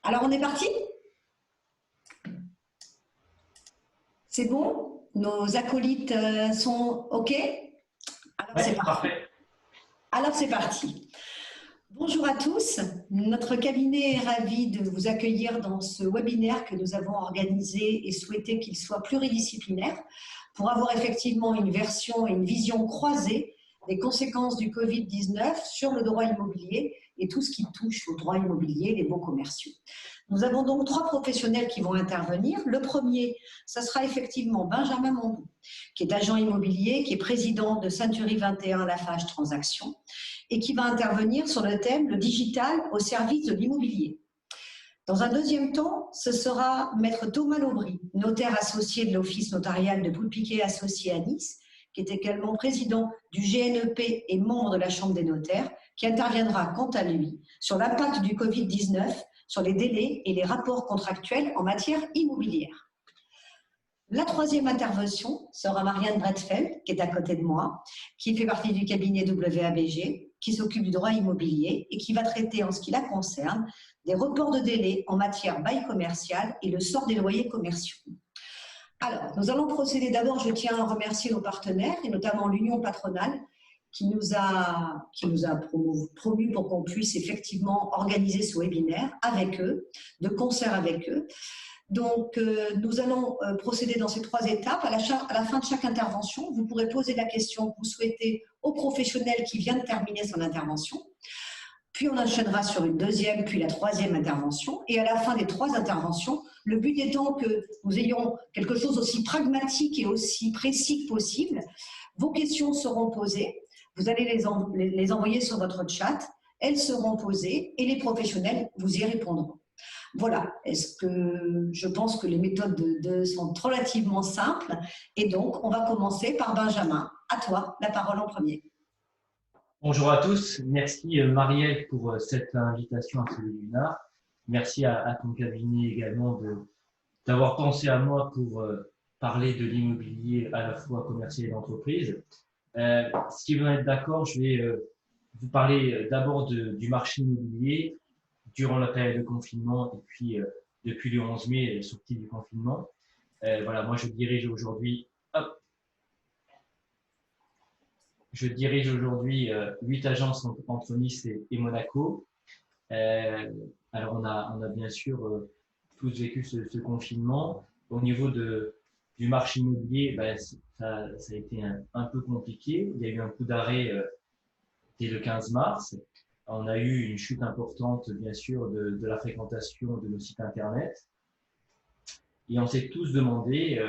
Alors, on est parti? C'est bon? Nos acolytes sont OK? Alors, Oui, c'est parti. parfait. Alors, c'est parti. Bonjour à tous. Notre cabinet est ravi de vous accueillir dans ce webinaire que nous avons organisé et souhaité qu'il soit pluridisciplinaire pour avoir effectivement une version et une vision croisée des conséquences du Covid-19 sur le droit immobilier et tout ce qui touche au droit immobilier, les baux commerciaux. Nous avons donc trois professionnels qui vont intervenir. Le premier, ce sera effectivement Benjamin Mondou, qui est agent immobilier, qui est président de Century 21 Lafarge Transactions et qui va intervenir sur le thème « Le digital au service de l'immobilier ». Dans un deuxième temps, ce sera maître Thomas Laubry, notaire associé de l'office notarial de Poulpiquet Associés à Nice, qui est également président du GNEP et membre de la Chambre des notaires, qui interviendra quant à lui sur l'impact du Covid-19 sur les délais et les rapports contractuels en matière immobilière. La troisième intervention sera Marianne Bredfeld, qui est à côté de moi, qui fait partie du cabinet WABG, qui s'occupe du droit immobilier et qui va traiter en ce qui la concerne des reports de délais en matière bail commercial et le sort des loyers commerciaux. Alors, nous allons procéder d'abord, je tiens à remercier nos partenaires et notamment l'Union patronale qui nous a promu pour qu'on puisse effectivement organiser ce webinaire avec eux, de concert avec eux. Donc, nous allons procéder dans ces trois étapes. À la fin de chaque intervention, vous pourrez poser la question que vous souhaitez au professionnel qui vient de terminer son intervention. Puis on enchaînera sur une deuxième, puis la troisième intervention. Et à la fin des trois interventions, le but étant que nous ayons quelque chose aussi pragmatique et aussi précis que possible, vos questions seront posées. Vous allez les envoyer sur votre chat. Elles seront posées et les professionnels vous y répondront. Voilà, je pense que les méthodes sont relativement simples. Et donc, on va commencer par Benjamin. À toi, la parole en premier. Bonjour à tous. Merci Marielle pour cette invitation à ce webinaire. Merci à ton cabinet également d'avoir pensé à moi pour parler de l'immobilier à la fois commercial et d'entreprise. Si vous êtes d'accord, je vais vous parler d'abord du marché immobilier durant la période de confinement et puis depuis le 11 mai, sortie du confinement. Voilà, moi je dirige aujourd'hui 8 agences entre Nice et Monaco. Alors on a bien sûr tous vécu ce confinement. Au niveau du marché immobilier, ça a été un peu compliqué. Il y a eu un coup d'arrêt dès le 15 mars. On a eu une chute importante, bien sûr, de la fréquentation de nos sites Internet. Et on s'est tous demandé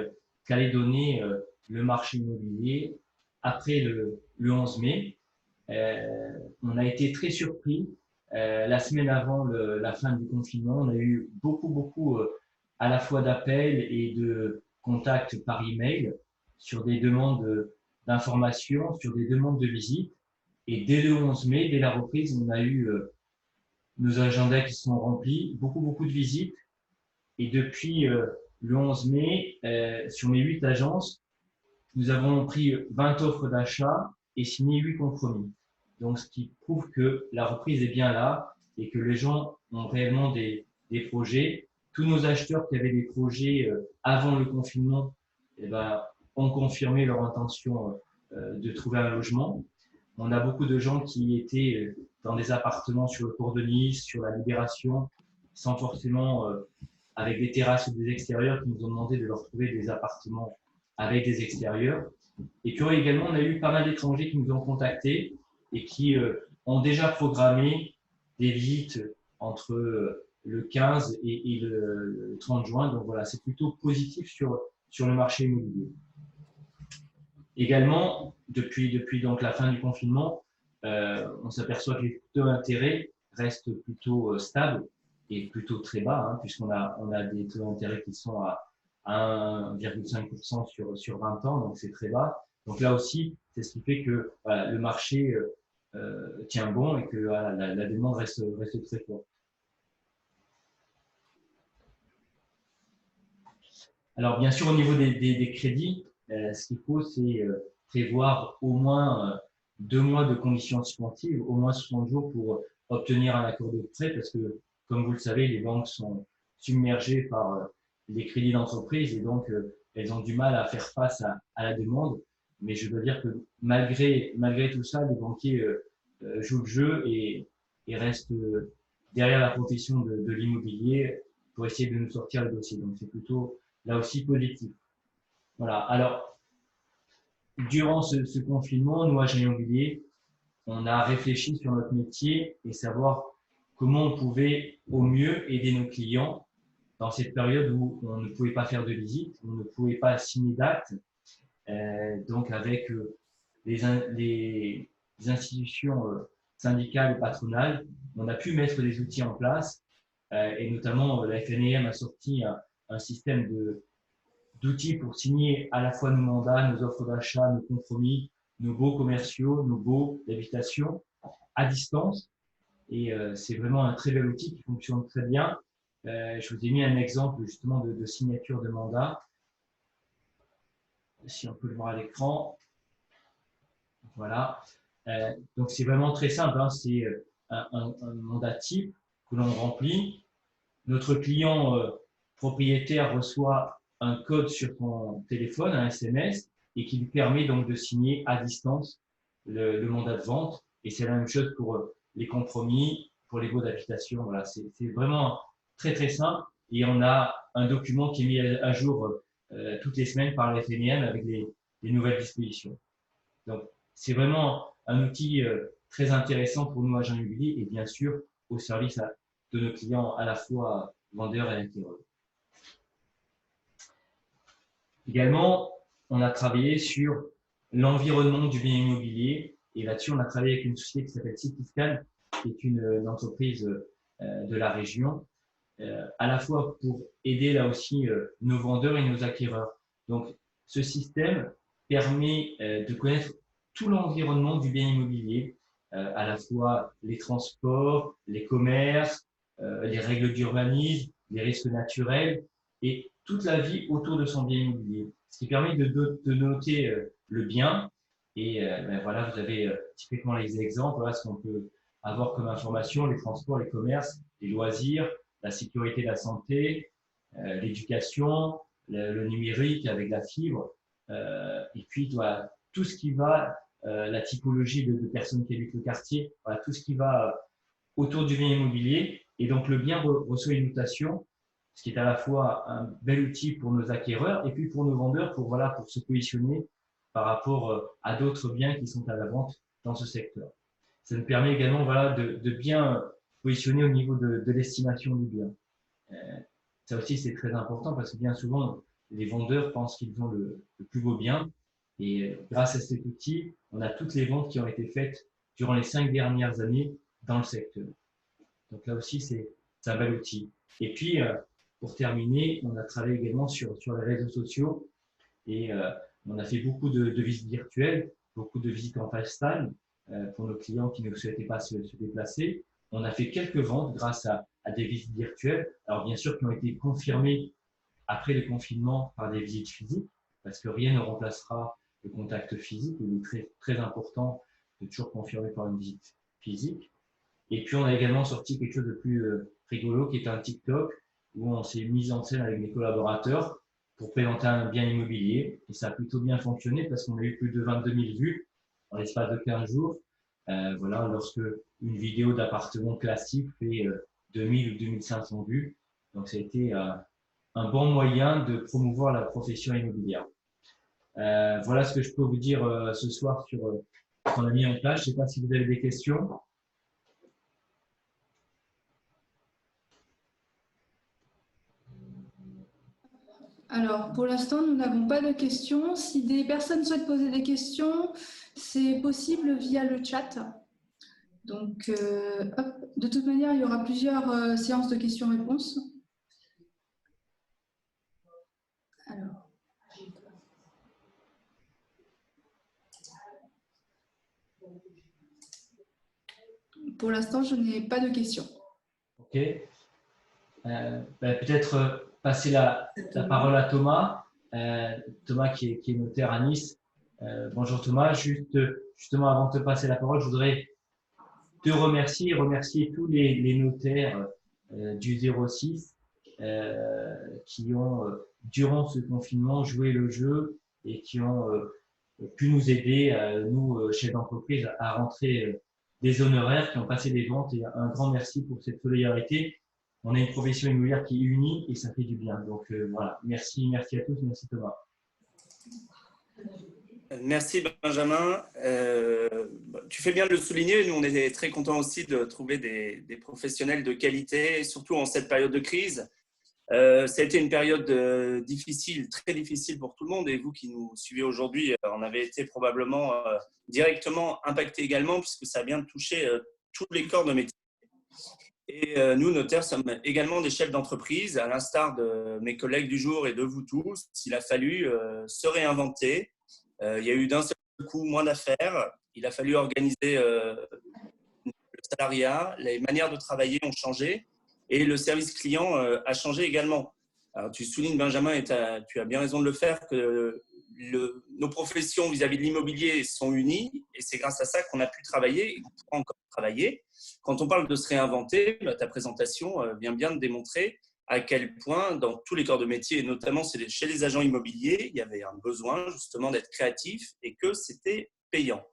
qu'allait donner le marché immobilier après le 11 mai. On a été très surpris. La semaine avant la fin du confinement, on a eu beaucoup à la fois d'appels et de contacts par email sur des demandes d'informations, sur des demandes de visite. Et dès le 11 mai, dès la reprise, on a eu nos agendas qui sont remplis, beaucoup de visites. Et depuis le 11 mai, sur mes 8 agences, nous avons pris 20 offres d'achat et signé 8 compromis. Donc, ce qui prouve que la reprise est bien là et que les gens ont réellement des projets. Tous nos acheteurs qui avaient des projets avant le confinement ont confirmé leur intention de trouver un logement. On a beaucoup de gens qui étaient dans des appartements sur le port de Nice, sur la Libération, sans forcément avec des terrasses ou des extérieurs, qui nous ont demandé de leur trouver des appartements avec des extérieurs. Et puis également, on a eu pas mal d'étrangers qui nous ont contactés et qui ont déjà programmé des visites entre le 15 et le 30 juin. Donc voilà, c'est plutôt positif sur le marché immobilier. Également, depuis donc la fin du confinement, on s'aperçoit que les taux d'intérêt restent plutôt stables et plutôt très bas, hein, puisqu'on a des taux d'intérêt qui sont à 1,5% sur 20 ans, donc c'est très bas. Donc là aussi, c'est ce qui fait que voilà, le marché tient bon et que voilà, la demande reste très forte. Alors bien sûr, au niveau des crédits, ce qu'il faut, c'est prévoir au moins 2 mois de conditions suspensives, au moins 60 jours pour obtenir un accord de prêt, parce que comme vous le savez, les banques sont submergées par les crédits d'entreprise et donc elles ont du mal à faire face à la demande. Mais je dois dire que malgré tout ça, les banquiers jouent le jeu et restent derrière la profession de l'immobilier pour essayer de nous sortir le dossier. Donc c'est plutôt là aussi positif. Voilà. Alors, durant ce confinement, nous, agents immobiliers, on a réfléchi sur notre métier et savoir comment on pouvait au mieux aider nos clients dans cette période où on ne pouvait pas faire de visite, on ne pouvait pas signer d'actes. Donc avec les institutions syndicales et patronales, on a pu mettre des outils en place et notamment la FNIM a sorti un système d'outils pour signer à la fois nos mandats, nos offres d'achat, nos compromis, nos baux commerciaux, nos baux d'habitation à distance. Et c'est vraiment un très bel outil qui fonctionne très bien. Je vous ai mis un exemple justement de signature de mandat. Si on peut le voir à l'écran. Voilà. Donc c'est vraiment très simple. Hein. C'est un mandat type que l'on remplit. Notre client propriétaire reçoit un code sur son téléphone, un SMS, et qui lui permet donc de signer à distance le mandat de vente. Et c'est la même chose pour les compromis, pour les baux d'habitation. Voilà, c'est vraiment très très simple. Et on a un document qui est mis à jour toutes les semaines par la FNIM avec les nouvelles dispositions. Donc c'est vraiment un outil très intéressant pour nous agents immobiliers et bien sûr au service de nos clients à la fois vendeurs et acquéreurs. Également, on a travaillé sur l'environnement du bien immobilier et là-dessus, on a travaillé avec une société qui s'appelle Cityscan, qui est une entreprise de la région, à la fois pour aider là aussi nos vendeurs et nos acquéreurs. Donc, ce système permet de connaître tout l'environnement du bien immobilier, à la fois les transports, les commerces, les règles d'urbanisme, les risques naturels et toute la vie autour de son bien immobilier. Ce qui permet de noter le bien. Et ben voilà, vous avez typiquement les exemples, voilà ce qu'on peut avoir comme information, les transports, les commerces, les loisirs, la sécurité, la santé, l'éducation, le numérique avec la fibre, et puis voilà, tout ce qui va, la typologie de personnes qui habitent le quartier, voilà, tout ce qui va autour du bien immobilier. Et donc le bien reçoit une notation, ce qui est à la fois un bel outil pour nos acquéreurs et puis pour nos vendeurs pour, voilà, pour se positionner par rapport à d'autres biens qui sont à la vente dans ce secteur. Ça nous permet également voilà, de bien positionner au niveau de l'estimation du bien. Ça aussi, c'est très important parce que bien souvent, les vendeurs pensent qu'ils ont le plus beau bien. Et grâce à cet outil, on a toutes les ventes qui ont été faites durant les 5 dernières années dans le secteur. Donc là aussi, c'est un bel outil. Et puis, pour terminer, on a travaillé également sur les réseaux sociaux et on a fait beaucoup de visites virtuelles, beaucoup de visites en FaceTime pour nos clients qui ne souhaitaient pas se déplacer. On a fait quelques ventes grâce à des visites virtuelles, alors bien sûr qui ont été confirmées après le confinement par des visites physiques, parce que rien ne remplacera le contact physique. Il est très, très important de toujours confirmer par une visite physique. Et puis, on a également sorti quelque chose de plus rigolo, qui est un TikTok, où on s'est mis en scène avec mes collaborateurs pour présenter un bien immobilier. Et ça a plutôt bien fonctionné parce qu'on a eu plus de 22 000 vues en l'espace de 15 jours. Voilà, lorsque une vidéo d'appartement classique fait 2000 ou 2500 vues. Donc, ça a été un bon moyen de promouvoir la profession immobilière. Voilà ce que je peux vous dire ce soir sur ce qu'on a mis en place. Je ne sais pas si vous avez des questions. Alors, pour l'instant, nous n'avons pas de questions. Si des personnes souhaitent poser des questions, c'est possible via le chat. Donc, hop. De toute manière, il y aura plusieurs séances de questions-réponses. Alors. Pour l'instant, je n'ai pas de questions. Ok. Peut-être passer la parole à Thomas. Thomas qui est notaire à Nice. Bonjour Thomas. Justement, avant de te passer la parole, je voudrais te remercier et remercier tous les notaires du 06 qui ont, durant ce confinement, joué le jeu et qui ont pu nous aider, nous, chefs d'entreprise, à rentrer des honoraires, qui ont passé des ventes. Et un grand merci pour cette solidarité. On a une profession immobilière qui unit et ça fait du bien. Donc voilà, merci à tous, merci Thomas. Merci Benjamin. Tu fais bien de le souligner. Nous, on est très contents aussi de trouver des professionnels de qualité, surtout en cette période de crise. Ça a été une période difficile, très difficile pour tout le monde. Et vous qui nous suivez aujourd'hui, en avez été probablement directement impactés également, puisque ça a bien touché tous les corps de métier. Et nous, notaires, sommes également des chefs d'entreprise, à l'instar de mes collègues du jour et de vous tous. Il a fallu se réinventer. Il y a eu d'un seul coup moins d'affaires. Il a fallu organiser le salariat. Les manières de travailler ont changé et le service client a changé également. Alors, tu soulignes, Benjamin, et tu as bien raison de le faire, que nos professions vis-à-vis de l'immobilier sont unies et c'est grâce à ça qu'on a pu travailler et qu'on pourra encore travailler. Quand on parle de se réinventer, ta présentation vient bien de démontrer à quel point, dans tous les corps de métier, et notamment chez les agents immobiliers, il y avait un besoin justement d'être créatif et que c'était payant.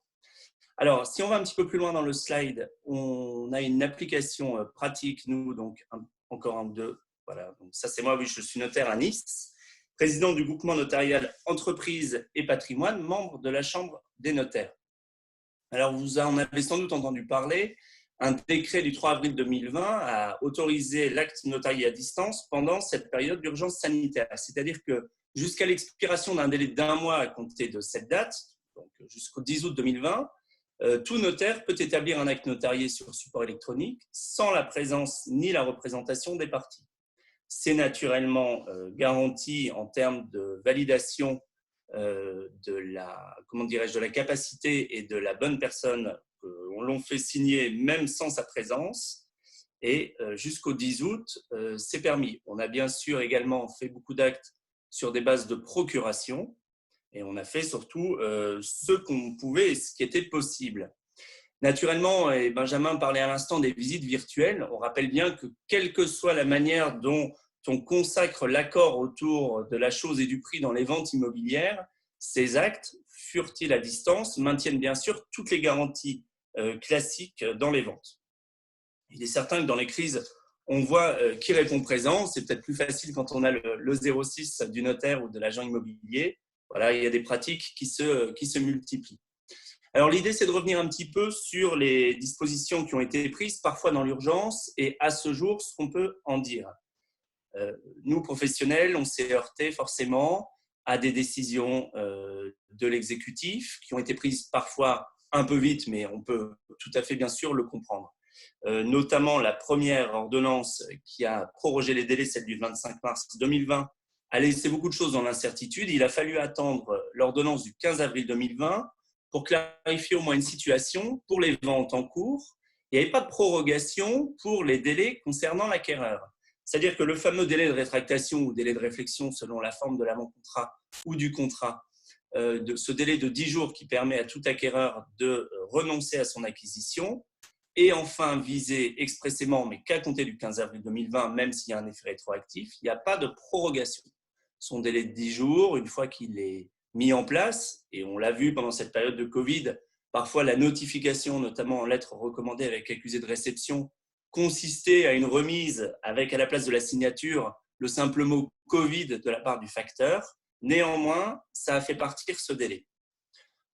Alors, si on va un petit peu plus loin dans le slide, on a une application pratique, nous, donc encore un, deux. Voilà, donc ça c'est moi, oui, je suis notaire à Nice, président du groupement notarial Entreprise et Patrimoine, membre de la Chambre des notaires. Alors, vous en avez sans doute entendu parler. Un décret du 3 avril 2020 a autorisé l'acte notarié à distance pendant cette période d'urgence sanitaire. C'est-à-dire que jusqu'à l'expiration d'un délai d'1 mois à compter de cette date, donc jusqu'au 10 août 2020, tout notaire peut établir un acte notarié sur support électronique sans la présence ni la représentation des parties. C'est naturellement garanti en termes de validation de la capacité et de la bonne personne. On l'on fait signer même sans sa présence et jusqu'au 10 août, c'est permis. On a bien sûr également fait beaucoup d'actes sur des bases de procuration et on a fait surtout ce qu'on pouvait et ce qui était possible. Naturellement, et Benjamin parlait à l'instant des visites virtuelles, on rappelle bien que quelle que soit la manière dont on consacre l'accord autour de la chose et du prix dans les ventes immobilières, ces actes, furent-ils à distance, maintiennent bien sûr toutes les garanties classiques dans les ventes. Il est certain que dans les crises, on voit qui répond présent. C'est peut-être plus facile quand on a le 06 du notaire ou de l'agent immobilier. Voilà, il y a des pratiques qui se multiplient. Alors l'idée, c'est de revenir un petit peu sur les dispositions qui ont été prises, parfois dans l'urgence, et à ce jour, ce qu'on peut en dire. Nous, professionnels, on s'est heurté forcément à des décisions de l'exécutif qui ont été prises parfois un peu vite, mais on peut tout à fait bien sûr le comprendre. Notamment la première ordonnance qui a prorogé les délais, celle du 25 mars 2020, a laissé beaucoup de choses dans l'incertitude. Il a fallu attendre l'ordonnance du 15 avril 2020 pour clarifier au moins une situation pour les ventes en cours. Il n'y avait pas de prorogation pour les délais concernant l'acquéreur. C'est-à-dire que le fameux délai de rétractation ou délai de réflexion selon la forme de l'avant-contrat ou du contrat, de ce délai de 10 jours qui permet à tout acquéreur de renoncer à son acquisition, et enfin visé expressément, mais qu'à compter du 15 avril 2020, même s'il y a un effet rétroactif, il n'y a pas de prorogation. Son délai de 10 jours, une fois qu'il est mis en place, et on l'a vu pendant cette période de Covid, parfois la notification, notamment en lettre recommandée avec accusé de réception, consistait à une remise avec à la place de la signature le simple mot Covid de la part du facteur. Néanmoins, ça a fait partir ce délai.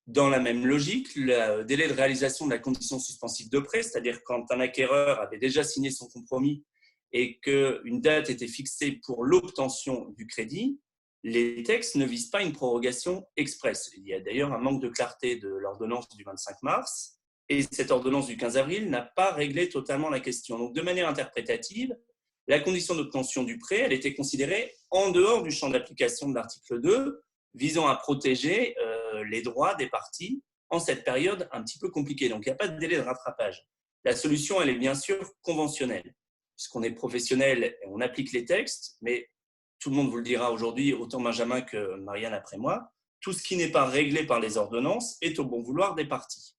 Dans la même logique, le délai de réalisation de la condition suspensive de prêt, c'est-à-dire quand un acquéreur avait déjà signé son compromis et qu'une date était fixée pour l'obtention du crédit, les textes ne visent pas une prorogation expresse. Il y a d'ailleurs un manque de clarté de l'ordonnance du 25 mars et cette ordonnance du 15 avril n'a pas réglé totalement la question. Donc, de manière interprétative, la condition d'obtention du prêt, elle était considérée en dehors du champ d'application de l'article 2, visant à protéger les droits des parties en cette période un petit peu compliquée. Donc, il n'y a pas de délai de rattrapage. La solution, elle est bien sûr conventionnelle, puisqu'on est professionnel et on applique les textes, mais tout le monde vous le dira aujourd'hui, autant Benjamin que Marianne après moi, tout ce qui n'est pas réglé par les ordonnances est au bon vouloir des parties.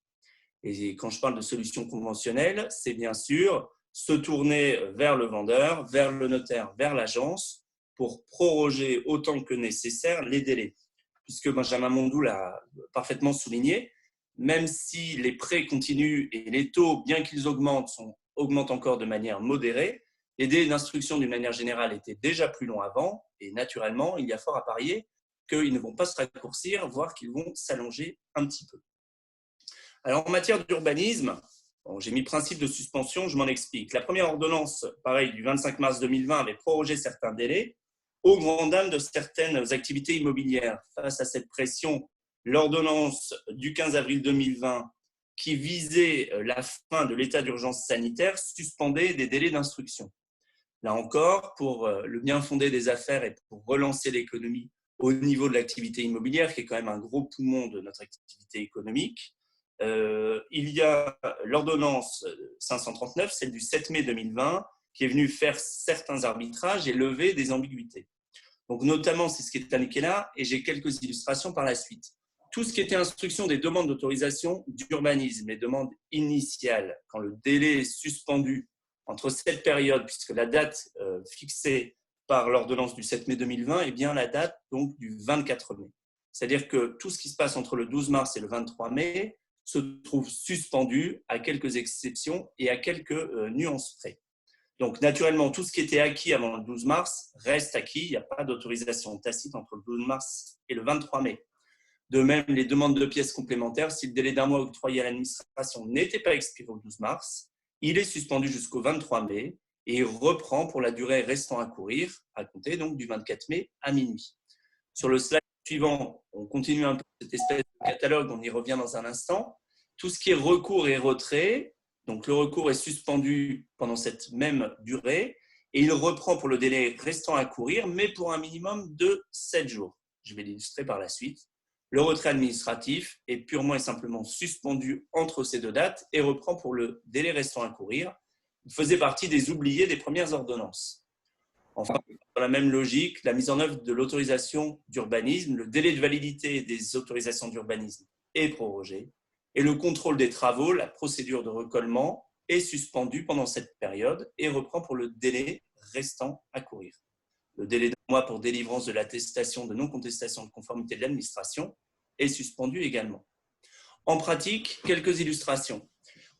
Et quand je parle de solution conventionnelle, c'est bien sûr se tourner vers le vendeur, vers le notaire, vers l'agence pour proroger autant que nécessaire les délais. Puisque Benjamin Mondou l'a parfaitement souligné, même si les prêts continuent et les taux, bien qu'ils augmentent encore de manière modérée, les délais d'instruction d'une manière générale étaient déjà plus longs avant et naturellement, il y a fort à parier qu'ils ne vont pas se raccourcir, voire qu'ils vont s'allonger un petit peu. Alors, en matière d'urbanisme, j'ai mis principe de suspension, je m'en explique. La première ordonnance, pareil, du 25 mars 2020 avait prorogé certains délais au grand dam de certaines activités immobilières. Face à cette pression, l'ordonnance du 15 avril 2020 qui visait la fin de l'état d'urgence sanitaire suspendait des délais d'instruction. Là encore, pour le bien fondé des affaires et pour relancer l'économie au niveau de l'activité immobilière, qui est quand même un gros poumon de notre activité économique, il y a l'ordonnance 539, celle du 7 mai 2020, qui est venue faire certains arbitrages et lever des ambiguïtés. Donc, notamment, c'est ce qui est indiqué là, et j'ai quelques illustrations par la suite. Tout ce qui était instruction des demandes d'autorisation d'urbanisme, les demandes initiales, quand le délai est suspendu entre cette période, puisque la date fixée par l'ordonnance du 7 mai 2020 est bien la date donc, du 24 mai. C'est-à-dire que tout ce qui se passe entre le 12 mars et le 23 mai se trouve suspendu à quelques exceptions et à quelques nuances près. Donc, naturellement, tout ce qui était acquis avant le 12 mars reste acquis. Il n'y a pas d'autorisation tacite entre le 12 mars et le 23 mai. De même, les demandes de pièces complémentaires, si le délai d'un mois octroyé à l'administration n'était pas expiré au 12 mars, il est suspendu jusqu'au 23 mai et il reprend pour la durée restant à courir, à compter donc du 24 mai à minuit. Sur le slide suivant, on continue un peu cette espèce de catalogue, on y revient dans un instant. Tout ce qui est recours et retrait, donc le recours est suspendu pendant cette même durée et il reprend pour le délai restant à courir, mais pour un minimum de 7 jours. Je vais l'illustrer par la suite. Le retrait administratif est purement et simplement suspendu entre ces deux dates et reprend pour le délai restant à courir. Il faisait partie des oubliés des premières ordonnances. Enfin, dans la même logique, la mise en œuvre de l'autorisation d'urbanisme, le délai de validité des autorisations d'urbanisme est prorogé et le contrôle des travaux, la procédure de recollement est suspendue pendant cette période et reprend pour le délai restant à courir. Le délai d'un mois pour délivrance de l'attestation de non-contestation de conformité de l'administration est suspendu également. En pratique, quelques illustrations.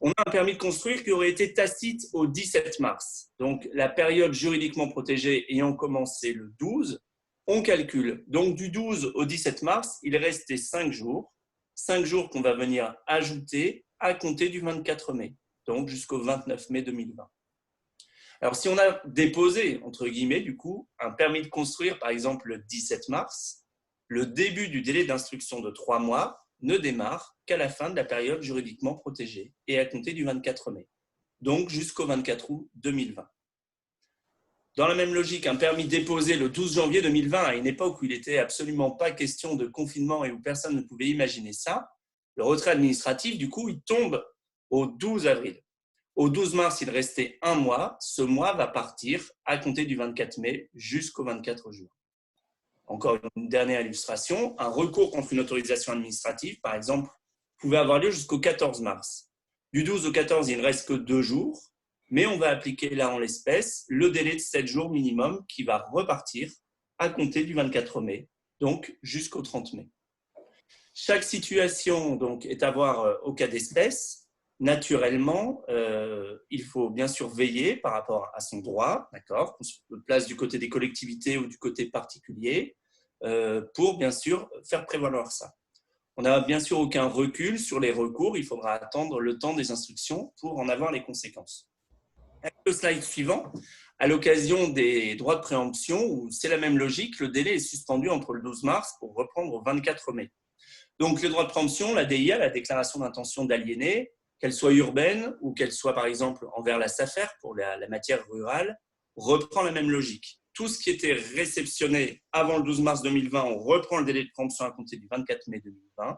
On a un permis de construire qui aurait été tacite au 17 mars. Donc, la période juridiquement protégée ayant commencé le 12, on calcule. Donc, du 12 au 17 mars, il restait 5 jours. 5 jours qu'on va venir ajouter à compter du 24 mai, donc jusqu'au 29 mai 2020. Alors, si on a déposé, entre guillemets, du coup, un permis de construire, par exemple, le 17 mars, le début du délai d'instruction de 3 mois ne démarre qu'à la fin de la période juridiquement protégée et à compter du 24 mai, donc jusqu'au 24 août 2020. Dans la même logique, un permis déposé le 12 janvier 2020, à une époque où il n'était absolument pas question de confinement et où personne ne pouvait imaginer ça, le retrait administratif, du coup, il tombe au 12 avril. Au 12 mars, il restait 1 mois. Ce mois va partir à compter du 24 mai jusqu'au 24 juin. Encore une dernière illustration. Un recours contre une autorisation administrative, par exemple, pouvait avoir lieu jusqu'au 14 mars. Du 12 au 14, il ne reste que 2 jours, mais on va appliquer là en l'espèce le délai de 7 jours minimum qui va repartir à compter du 24 mai, donc jusqu'au 30 mai. Chaque situation donc, est à voir au cas d'espèce. Naturellement, il faut bien sûr veiller par rapport à son droit, d'accord, qu'on se place du côté des collectivités ou du côté particulier, pour bien sûr faire prévaloir ça. On n'a bien sûr aucun recul sur les recours, il faudra attendre le temps des instructions pour en avoir les conséquences. Avec le slide suivant, à l'occasion des droits de préemption, où c'est la même logique, le délai est suspendu entre le 12 mars pour reprendre au 24 mai. Donc, les droits de préemption, la DIA, la déclaration d'intention d'aliéner, qu'elle soit urbaine ou qu'elle soit, par exemple, envers la SAFER pour la matière rurale, reprend la même logique. Tout ce qui était réceptionné avant le 12 mars 2020, on reprend le délai de préemption à compter du 24 mai 2020.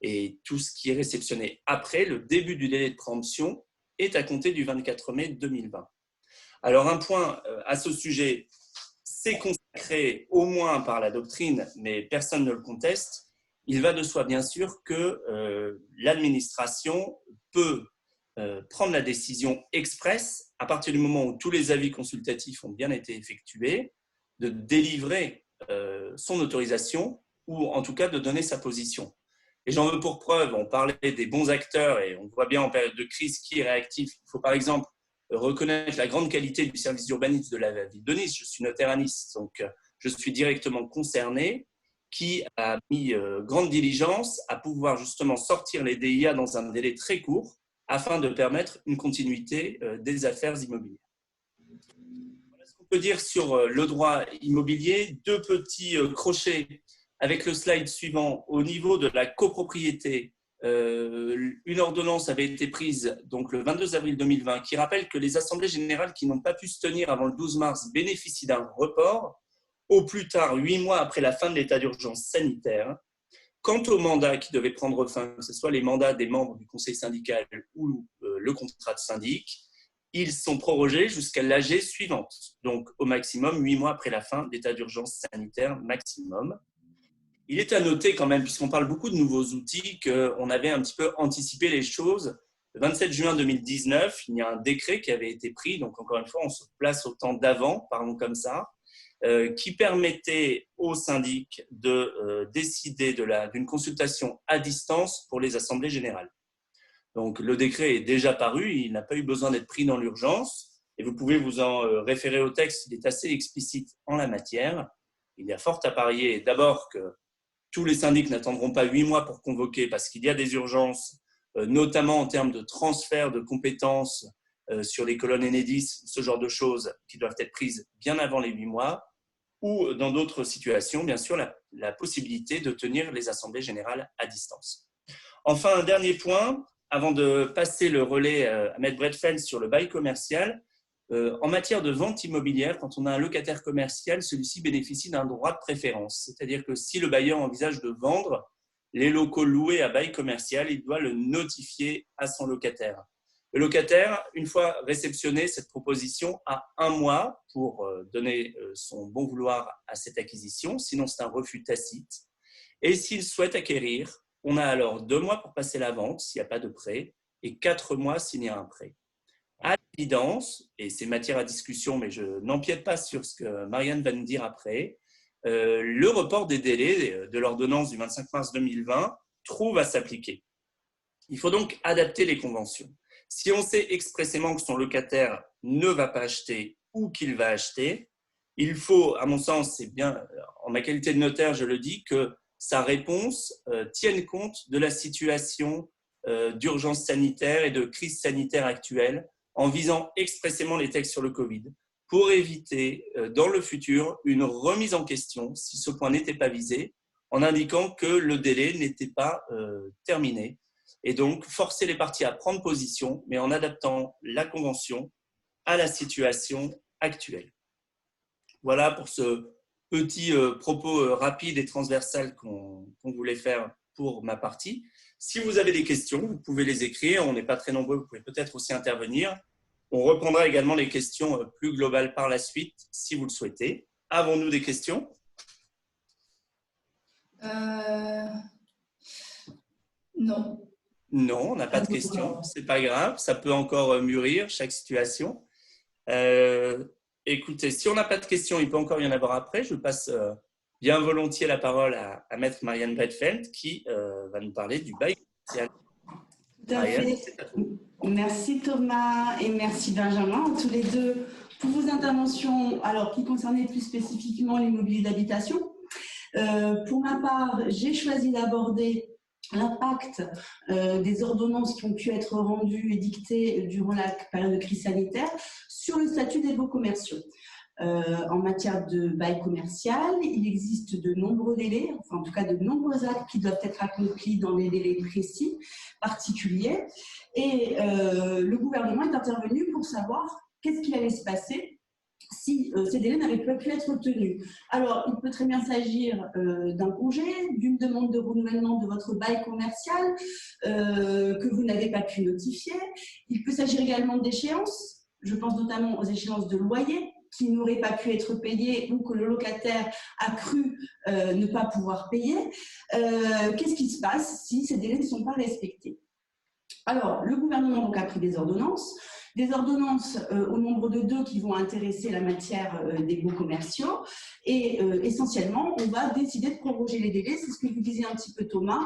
Et tout ce qui est réceptionné après, le début du délai de préemption, est à compter du 24 mai 2020. Alors, un point à ce sujet, c'est consacré au moins par la doctrine, mais personne ne le conteste. Il va de soi, bien sûr, que l'administration peut prendre la décision express, à partir du moment où tous les avis consultatifs ont bien été effectués, de délivrer son autorisation ou en tout cas de donner sa position. Et j'en veux pour preuve, on parlait des bons acteurs et on voit bien en période de crise qui est réactif. Il faut par exemple reconnaître la grande qualité du service d'urbanisme de la ville de Nice. Je suis notaire à Nice, donc je suis directement concerné, qui a mis grande diligence à pouvoir justement sortir les DIA dans un délai très court afin de permettre une continuité des affaires immobilières. Voilà ce qu'on peut dire sur le droit immobilier. Deux petits crochets avec le slide suivant. Au niveau de la copropriété, une ordonnance avait été prise donc, le 22 avril 2020 qui rappelle que les assemblées générales qui n'ont pas pu se tenir avant le 12 mars bénéficient d'un report au plus tard 8 mois après la fin de l'état d'urgence sanitaire. Quant aux mandats qui devaient prendre fin, que ce soit les mandats des membres du conseil syndical ou le contrat de syndic, ils sont prorogés jusqu'à l'AG suivante, donc au maximum 8 mois après la fin de l'état d'urgence sanitaire maximum. Il est à noter quand même, puisqu'on parle beaucoup de nouveaux outils, qu'on avait un petit peu anticipé les choses. Le 27 juin 2019, il y a un décret qui avait été pris, donc encore une fois, on se place au temps d'avant, parlons comme ça, qui permettait au syndic de décider d'une consultation à distance pour les assemblées générales. Donc, le décret est déjà paru, il n'a pas eu besoin d'être pris dans l'urgence, et vous pouvez vous en référer au texte, il est assez explicite en la matière. Il y a fort à parier, d'abord, que tous les syndics n'attendront pas 8 mois pour convoquer, parce qu'il y a des urgences, notamment en termes de transfert de compétences sur les colonnes Enedis, ce genre de choses qui doivent être prises bien avant les 8 mois, ou dans d'autres situations, bien sûr, la possibilité de tenir les assemblées générales à distance. Enfin, un dernier point, avant de passer le relais à Maître Bredfeld sur le bail commercial, en matière de vente immobilière, quand on a un locataire commercial, celui-ci bénéficie d'un droit de préférence. C'est-à-dire que si le bailleur envisage de vendre les locaux loués à bail commercial, il doit le notifier à son locataire. Le locataire, une fois réceptionné cette proposition, a 1 mois pour donner son bon vouloir à cette acquisition, sinon c'est un refus tacite. Et s'il souhaite acquérir, on a alors 2 mois pour passer la vente s'il n'y a pas de prêt et 4 mois s'il y a un prêt. À l'évidence, et c'est matière à discussion, mais je n'empiète pas sur ce que Marianne va nous dire après, le report des délais de l'ordonnance du 25 mars 2020 trouve à s'appliquer. Il faut donc adapter les conventions. Si on sait expressément que son locataire ne va pas acheter ou qu'il va acheter, il faut, à mon sens, c'est bien, en ma qualité de notaire, je le dis, que sa réponse tienne compte de la situation d'urgence sanitaire et de crise sanitaire actuelle, en visant expressément les textes sur le Covid, pour éviter dans le futur une remise en question, si ce point n'était pas visé, en indiquant que le délai n'était pas terminé. Et donc, forcer les parties à prendre position, mais en adaptant la convention à la situation actuelle. Voilà pour ce petit propos rapide et transversal qu'on voulait faire pour ma partie. Si vous avez des questions, vous pouvez les écrire. On n'est pas très nombreux, vous pouvez peut-être aussi intervenir. On reprendra également les questions plus globales par la suite, si vous le souhaitez. Avons-nous des questions ? Non. Non, on n'a pas de questions. Ce n'est pas grave, ça peut encore mûrir chaque situation. Écoutez, si on n'a pas de questions, il peut encore y en avoir après. Je passe bien volontiers la parole à Maître Marianne Bredfeld qui va nous parler du bail commercial. Tout à fait. Merci Thomas et merci Benjamin, tous les deux, pour vos interventions qui concernaient plus spécifiquement l'immobilier d'habitation. Pour ma part, j'ai choisi d'aborder l'impact des ordonnances qui ont pu être rendues et dictées durant la période de crise sanitaire sur le statut des baux commerciaux. En matière de bail commercial, il existe de nombreux délais, enfin en tout cas de nombreux actes qui doivent être accomplis dans des délais précis, particuliers. Et le gouvernement est intervenu pour savoir qu'est-ce qu'il allait se passer si ces délais n'avaient pas pu être tenus. Alors, il peut très bien s'agir d'un congé, d'une demande de renouvellement de votre bail commercial que vous n'avez pas pu notifier. Il peut s'agir également d'échéances. Je pense notamment aux échéances de loyer qui n'auraient pas pu être payées ou que le locataire a cru ne pas pouvoir payer. Qu'est-ce qui se passe si ces délais ne sont pas respectés ? Alors, le gouvernement donc, a pris des ordonnances au nombre de 2 qui vont intéresser la matière des baux commerciaux. Et essentiellement, on va décider de proroger les délais. C'est ce que vous disiez un petit peu Thomas,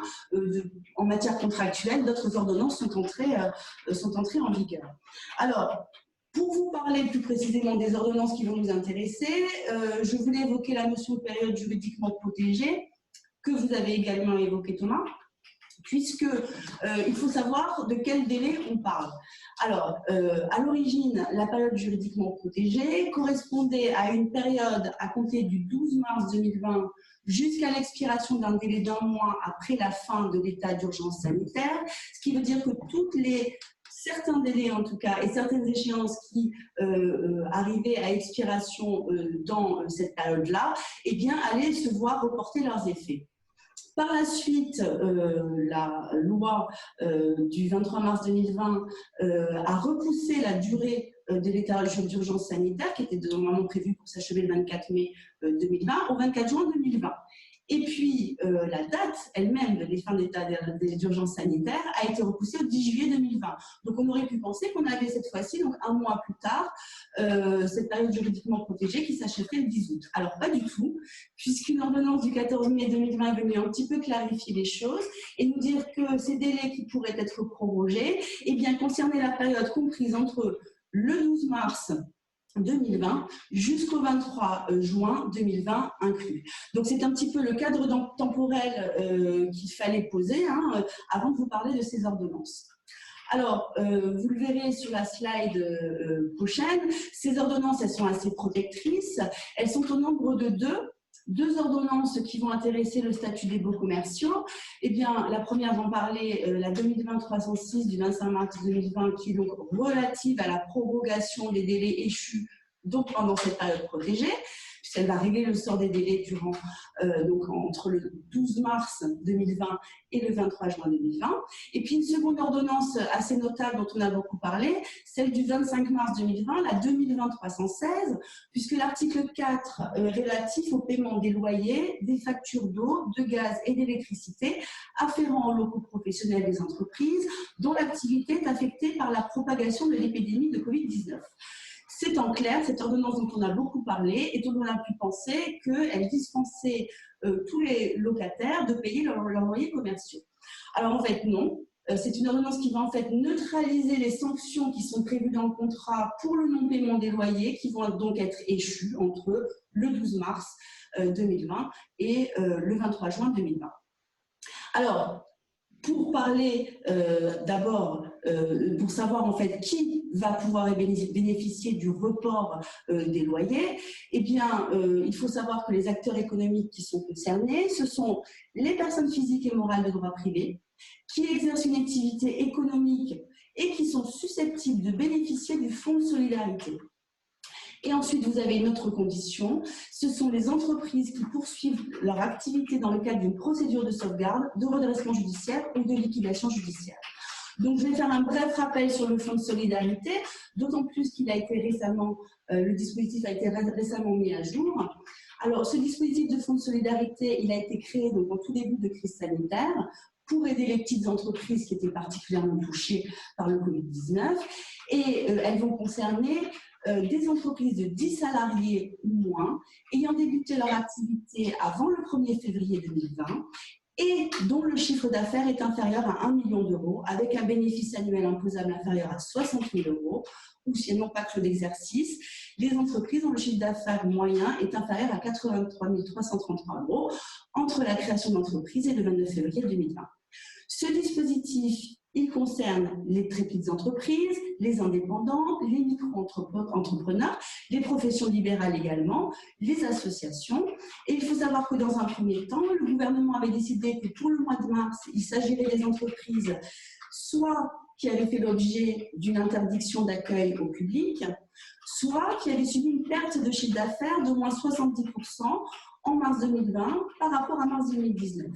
en matière contractuelle, d'autres ordonnances sont entrées en vigueur. Alors, pour vous parler plus précisément des ordonnances qui vont nous intéresser, je voulais évoquer la notion de période juridiquement protégée, que vous avez également évoqué Thomas, puisque il faut savoir de quel délai on parle. Alors, à l'origine, la période juridiquement protégée correspondait à une période à compter du 12 mars 2020 jusqu'à l'expiration d'un délai d'1 mois après la fin de l'état d'urgence sanitaire, ce qui veut dire que certains délais en tout cas et certaines échéances qui arrivaient à expiration dans cette période-là, eh bien, allaient se voir reporter leurs effets. Par la suite, la loi du 23 mars 2020 a repoussé la durée de l'état d'urgence sanitaire qui était normalement prévu pour s'achever le 24 mai 2020 au 24 juin 2020. Et puis, la date elle-même de la fin de l'état d'urgence sanitaire a été repoussée au 10 juillet 2020. Donc, on aurait pu penser qu'on avait cette fois-ci, donc 1 mois plus tard, cette période juridiquement protégée qui s'achèverait le 10 août. Alors, pas du tout, puisqu'une ordonnance du 14 mai 2020 est venue un petit peu clarifier les choses et nous dire que ces délais qui pourraient être prorogés, eh bien, concernaient la période comprise entre le 12 mars 2020 jusqu'au 23 juin 2020 inclus. Donc c'est un petit peu le cadre temporel qu'il fallait poser avant de vous parler de ces ordonnances. Alors, vous le verrez sur la slide prochaine, ces ordonnances, elles sont assez protectrices. Elles sont au nombre de 2 ordonnances qui vont intéresser le statut des baux commerciaux. Eh bien, la première, j'en parlais, la 2020-306 du 25 mars 2020, qui est donc relative à la prorogation des délais échus donc pendant cette période protégée, puisqu'elle va régler le sort des délais durant, donc entre le 12 mars 2020 et le 23 juin 2020. Et puis une seconde ordonnance assez notable dont on a beaucoup parlé, celle du 25 mars 2020, la 2020-316, puisque l'article 4 relatif au paiement des loyers, des factures d'eau, de gaz et d'électricité afférents aux locaux professionnels des entreprises dont l'activité est affectée par la propagation de l'épidémie de Covid-19. C'est en clair, cette ordonnance dont on a beaucoup parlé et dont on a pu penser qu'elle dispensait tous les locataires de payer leurs loyers commerciaux. Alors en fait non, c'est une ordonnance qui va en fait neutraliser les sanctions qui sont prévues dans le contrat pour le non-paiement des loyers qui vont donc être échus entre le 12 mars 2020 et le 23 juin 2020. Alors, pour parler d'abord, pour savoir en fait qui va pouvoir bénéficier du report des loyers, eh bien, il faut savoir que les acteurs économiques qui sont concernés, ce sont les personnes physiques et morales de droit privé qui exercent une activité économique et qui sont susceptibles de bénéficier du fonds de solidarité. Et ensuite, vous avez une autre condition, ce sont les entreprises qui poursuivent leur activité dans le cadre d'une procédure de sauvegarde, de redressement judiciaire ou de liquidation judiciaire. Donc, je vais faire un bref rappel sur le fonds de solidarité, d'autant plus qu'il a été récemment, le dispositif a été récemment mis à jour. Alors, ce dispositif de fonds de solidarité, il a été créé donc, en tout début de crise sanitaire pour aider les petites entreprises qui étaient particulièrement touchées par le Covid-19. Et elles vont concerner des entreprises de 10 salariés ou moins, ayant débuté leur activité avant le 1er février 2020 et dont le chiffre d'affaires est inférieur à 1 million d'euros, avec un bénéfice annuel imposable inférieur à 60 000 euros, ou si elles n'ont pas que d'exercice, les entreprises dont le chiffre d'affaires moyen est inférieur à 83 333 euros entre la création d'entreprise et le 29 février 2020. Ce dispositif, il concerne les très petites entreprises, les indépendants, les micro-entrepreneurs, les professions libérales également, les associations. Et il faut savoir que dans un premier temps, le gouvernement avait décidé que pour le mois de mars, il s'agirait des entreprises soit qui avaient fait l'objet d'une interdiction d'accueil au public, soit qui avaient subi une perte de chiffre d'affaires d'au moins 70% en mars 2020 par rapport à mars 2019.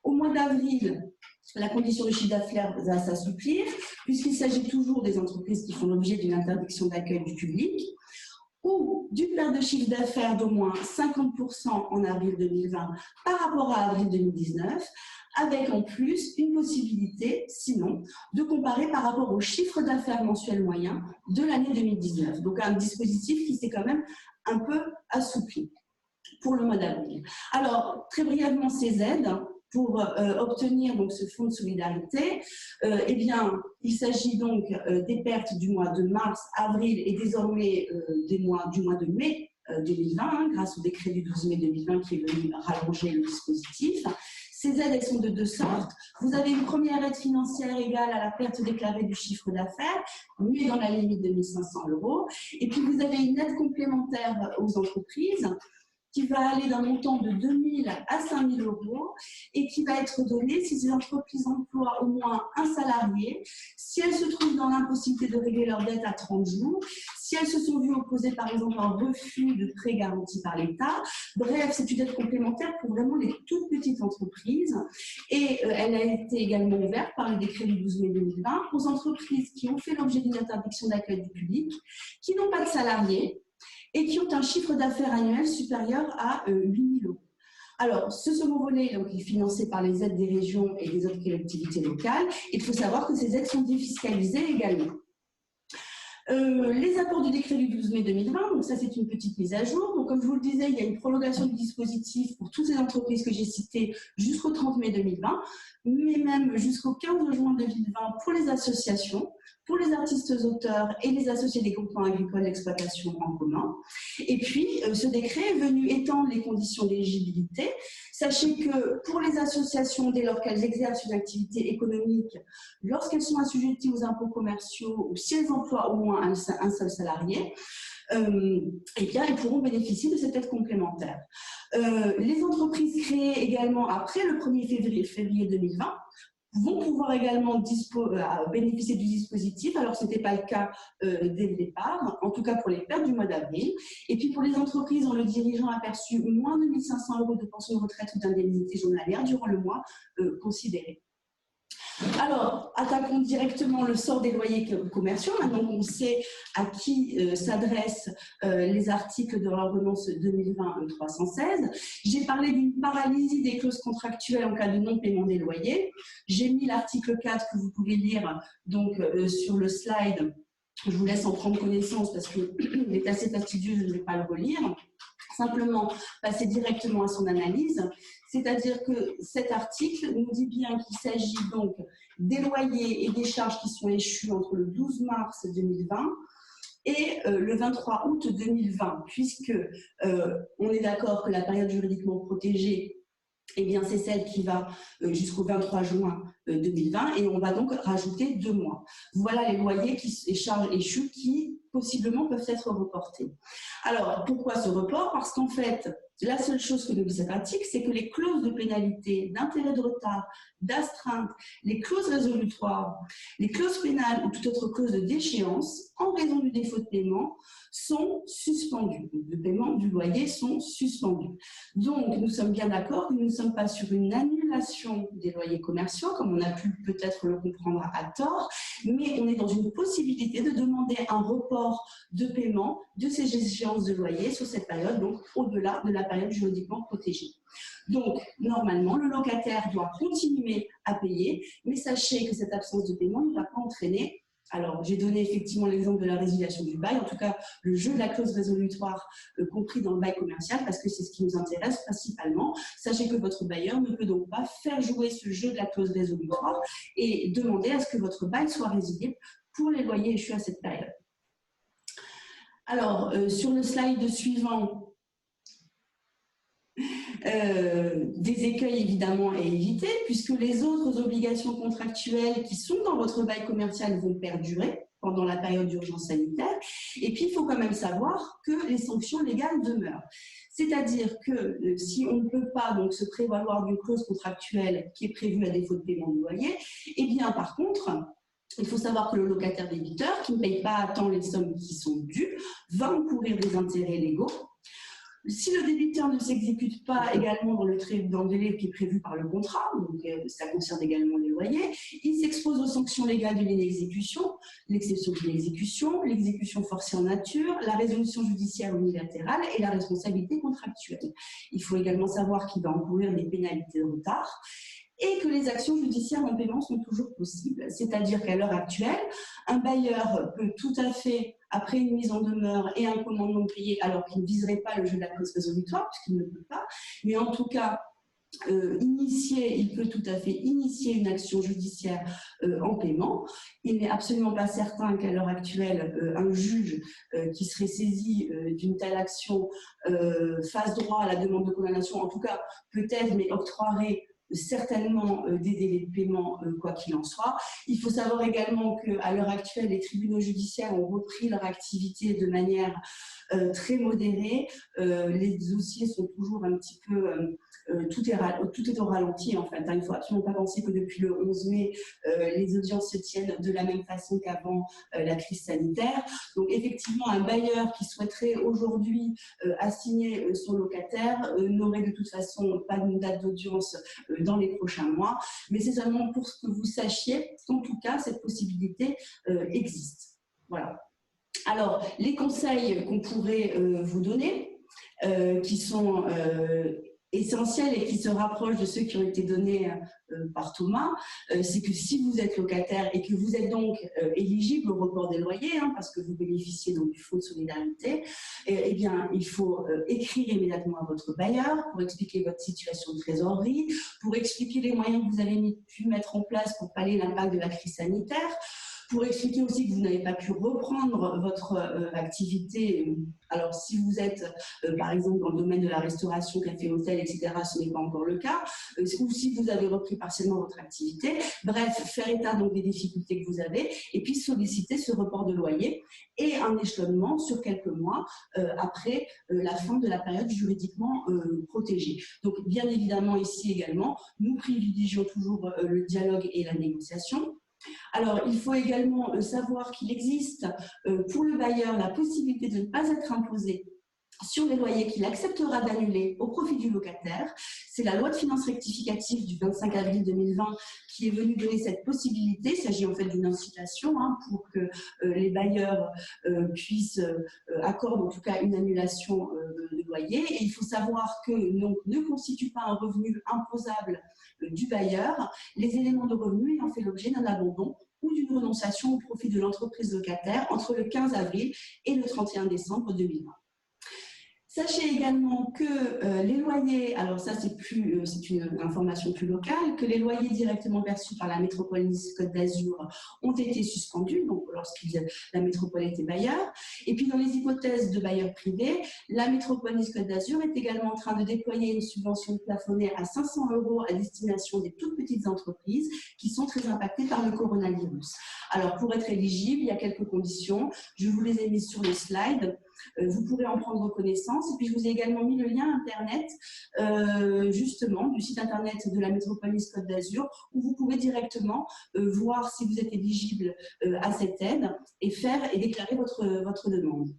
Au mois d'avril, la condition de chiffre d'affaires va s'assouplir, puisqu'il s'agit toujours des entreprises qui font l'objet d'une interdiction d'accueil du public. ou d'une perte de chiffre d'affaires d'au moins 50% en avril 2020 par rapport à avril 2019, avec en plus une possibilité, sinon, de comparer par rapport au chiffre d'affaires mensuel moyen de l'année 2019. Donc un dispositif qui s'est quand même un peu assoupli pour le mois d'avril. Alors, très brièvement, ces aides pour obtenir donc, ce fonds de solidarité, eh bien, il s'agit donc des pertes du mois de mars, avril et désormais du mois de mai 2020, grâce au décret du 12 mai 2020 qui est venu rallonger le dispositif. Ces aides, elles sont de deux sortes. Vous avez une première aide financière égale à la perte déclarée du chiffre d'affaires, mais dans la limite de 1 500 €. Et puis, vous avez une aide complémentaire aux entreprises qui va aller d'un montant de 2 000 à 5 000 € et qui va être donnée si ces entreprises emploient au moins un salarié, si elles se trouvent dans l'impossibilité de régler leur dette à 30 jours, si elles se sont vues opposer par exemple un refus de prêt garanti par l'État. Bref, c'est une aide complémentaire pour vraiment les toutes petites entreprises et elle a été également ouverte par le décret du 12 mai 2020 aux entreprises qui ont fait l'objet d'une interdiction d'accueil du public, qui n'ont pas de salariés, et qui ont un chiffre d'affaires annuel supérieur à 8 000 €. Alors, ce second volet donc, est financé par les aides des régions et des autres collectivités locales. Il faut savoir que ces aides sont défiscalisées également. Les apports du décret du 12 mai 2020, donc ça c'est une petite mise à jour. Donc comme je vous le disais, il y a une prolongation du dispositif pour toutes ces entreprises que j'ai citées jusqu'au 30 mai 2020, mais même jusqu'au 15 juin 2020 pour les associations, pour les artistes auteurs et les associés des groupements agricoles d'exploitation en commun. Et puis, ce décret est venu étendre les conditions d'éligibilité. Sachez que pour les associations, dès lors qu'elles exercent une activité économique, lorsqu'elles sont assujetties aux impôts commerciaux ou si elles emploient au moins un seul salarié, eh bien, elles pourront bénéficier de cette aide complémentaire. Les entreprises créées également après le 1er février 2020 vont pouvoir également bénéficier du dispositif. Alors, ce n'était pas le cas dès le départ, en tout cas pour les pertes du mois d'avril. Et puis, pour les entreprises dont le dirigeant a perçu moins de 1 500 € de pension de retraite ou d'indemnité journalière durant le mois considéré. Alors, attaquons directement le sort des loyers commerciaux. Maintenant qu'on sait à qui s'adressent les articles de l'ordonnance 2020-316, j'ai parlé d'une paralysie des clauses contractuelles en cas de non-paiement des loyers. J'ai mis l'article 4 que vous pouvez lire donc, sur le slide. Je vous laisse en prendre connaissance parce qu'il est assez fastidieux, je ne vais pas le relire. Simplement passer directement à son analyse. C'est-à-dire que cet article nous dit bien qu'il s'agit donc des loyers et des charges qui sont échus entre le 12 mars 2020 et le 23 août 2020, puisque on est d'accord que la période juridiquement protégée, eh bien, c'est celle qui va jusqu'au 23 juin 2020 et on va donc rajouter 2 mois. Voilà les loyers et charges échues qui possiblement peuvent être reportés. Alors, pourquoi ce report? Parce qu'en fait, la seule chose que nous dit cet article, c'est que les clauses de pénalité, d'intérêt de retard, d'astreinte, les clauses résolutoires, les clauses pénales ou toute autre clause de déchéance, en raison du défaut de paiement, sont suspendues. Le paiement du loyer sont suspendus. Donc, nous sommes bien d'accord que nous ne sommes pas sur une annulation des loyers commerciaux, comme on a pu peut-être le comprendre à tort, mais on est dans une possibilité de demander un report de paiement de ces échéances de loyer sur cette période, donc au-delà de la période juridiquement protégée. Donc, normalement, le locataire doit continuer à payer, mais sachez que cette absence de paiement ne va pas entraîner. Alors, j'ai donné effectivement l'exemple de la résiliation du bail, en tout cas le jeu de la clause résolutoire compris dans le bail commercial, parce que c'est ce qui nous intéresse principalement. Sachez que votre bailleur ne peut donc pas faire jouer ce jeu de la clause résolutoire et demander à ce que votre bail soit résilié pour les loyers échus à cette période. Alors, sur le slide suivant, des écueils évidemment à éviter, puisque les autres obligations contractuelles qui sont dans votre bail commercial vont perdurer pendant la période d'urgence sanitaire. Et puis, il faut quand même savoir que les sanctions légales demeurent. C'est-à-dire que si on ne peut pas donc, se prévaloir d'une clause contractuelle qui est prévue à défaut de paiement du loyer, eh bien, par contre, il faut savoir que le locataire débiteur qui ne paye pas à temps les sommes qui sont dues va encourir des intérêts légaux. Si le débiteur ne s'exécute pas également dans le délai qui est prévu par le contrat, donc ça concerne également les loyers, il s'expose aux sanctions légales de l'inexécution, l'exception de l'inexécution, l'exécution forcée en nature, la résolution judiciaire unilatérale et la responsabilité contractuelle. Il faut également savoir qu'il va encourir des pénalités de retard et que les actions judiciaires en paiement sont toujours possibles. C'est-à-dire qu'à l'heure actuelle, un bailleur peut tout à fait, après une mise en demeure et un commandement payé, alors qu'il ne viserait pas le jeu de la clause résolutoire, puisqu'il ne peut pas, mais en tout cas, il peut tout à fait initier une action judiciaire en paiement. Il n'est absolument pas certain qu'à l'heure actuelle, un juge qui serait saisi d'une telle action fasse droit à la demande de condamnation, en tout cas peut-être, mais octroierait certainement des délais de paiement, quoi qu'il en soit. Il faut savoir également qu'à l'heure actuelle, les tribunaux judiciaires ont repris leur activité de manière très modérée. Les dossiers sont toujours un petit peu... tout est au ralenti en fait. Il ne faut absolument pas penser que depuis le 11 mai, les audiences se tiennent de la même façon qu'avant la crise sanitaire. Donc effectivement, un bailleur qui souhaiterait aujourd'hui assigner son locataire n'aurait de toute façon pas de date d'audience dans les prochains mois. Mais c'est seulement pour que vous sachiez qu'en tout cas, cette possibilité existe. Voilà. Alors, les conseils qu'on pourrait vous donner, qui sont essentiels et qui se rapprochent de ceux qui ont été donnés par Thomas, c'est que si vous êtes locataire et que vous êtes donc éligible au report des loyers, parce que vous bénéficiez donc du fonds de solidarité, eh bien, il faut écrire immédiatement à votre bailleur pour expliquer votre situation de trésorerie, pour expliquer les moyens que vous avez pu mettre en place pour pallier l'impact de la crise sanitaire, pour expliquer aussi que vous n'avez pas pu reprendre votre activité. Alors, si vous êtes, par exemple, dans le domaine de la restauration, café, hôtel, etc., ce n'est pas encore le cas. Ou si vous avez repris partiellement votre activité. Bref, faire état donc des difficultés que vous avez et puis solliciter ce report de loyer et un échelonnement sur quelques mois après la fin de la période juridiquement protégée. Donc, bien évidemment, ici également, nous privilégions toujours le dialogue et la négociation. Alors, il faut également savoir qu'il existe pour le bailleur la possibilité de ne pas être imposé sur les loyers qu'il acceptera d'annuler au profit du locataire. C'est la loi de finances rectificative du 25 avril 2020 qui est venue donner cette possibilité. Il s'agit en fait d'une incitation pour que les bailleurs puissent accorder en tout cas une annulation de loyer. Et il faut savoir que ne constitue pas un revenu imposable du bailleur les éléments de revenu ayant fait l'objet d'un abandon ou d'une renonciation au profit de l'entreprise locataire entre le 15 avril et le 31 décembre 2020. Sachez également que les loyers, alors ça c'est une information plus locale, que les loyers directement perçus par la métropole Nice-Côte d'Azur ont été suspendus, donc lorsque la métropole était bailleur. Et puis dans les hypothèses de bailleurs privés, la métropole Nice-Côte d'Azur est également en train de déployer une subvention plafonnée à 500 € à destination des toutes petites entreprises qui sont très impactées par le coronavirus. Alors pour être éligible, il y a quelques conditions, je vous les ai mises sur le slide. Vous pourrez en prendre connaissance. Et puis, je vous ai également mis le lien Internet, justement, du site Internet de la métropole Nice-Côte d'Azur, où vous pouvez directement voir si vous êtes éligible à cette aide et déclarer votre demande.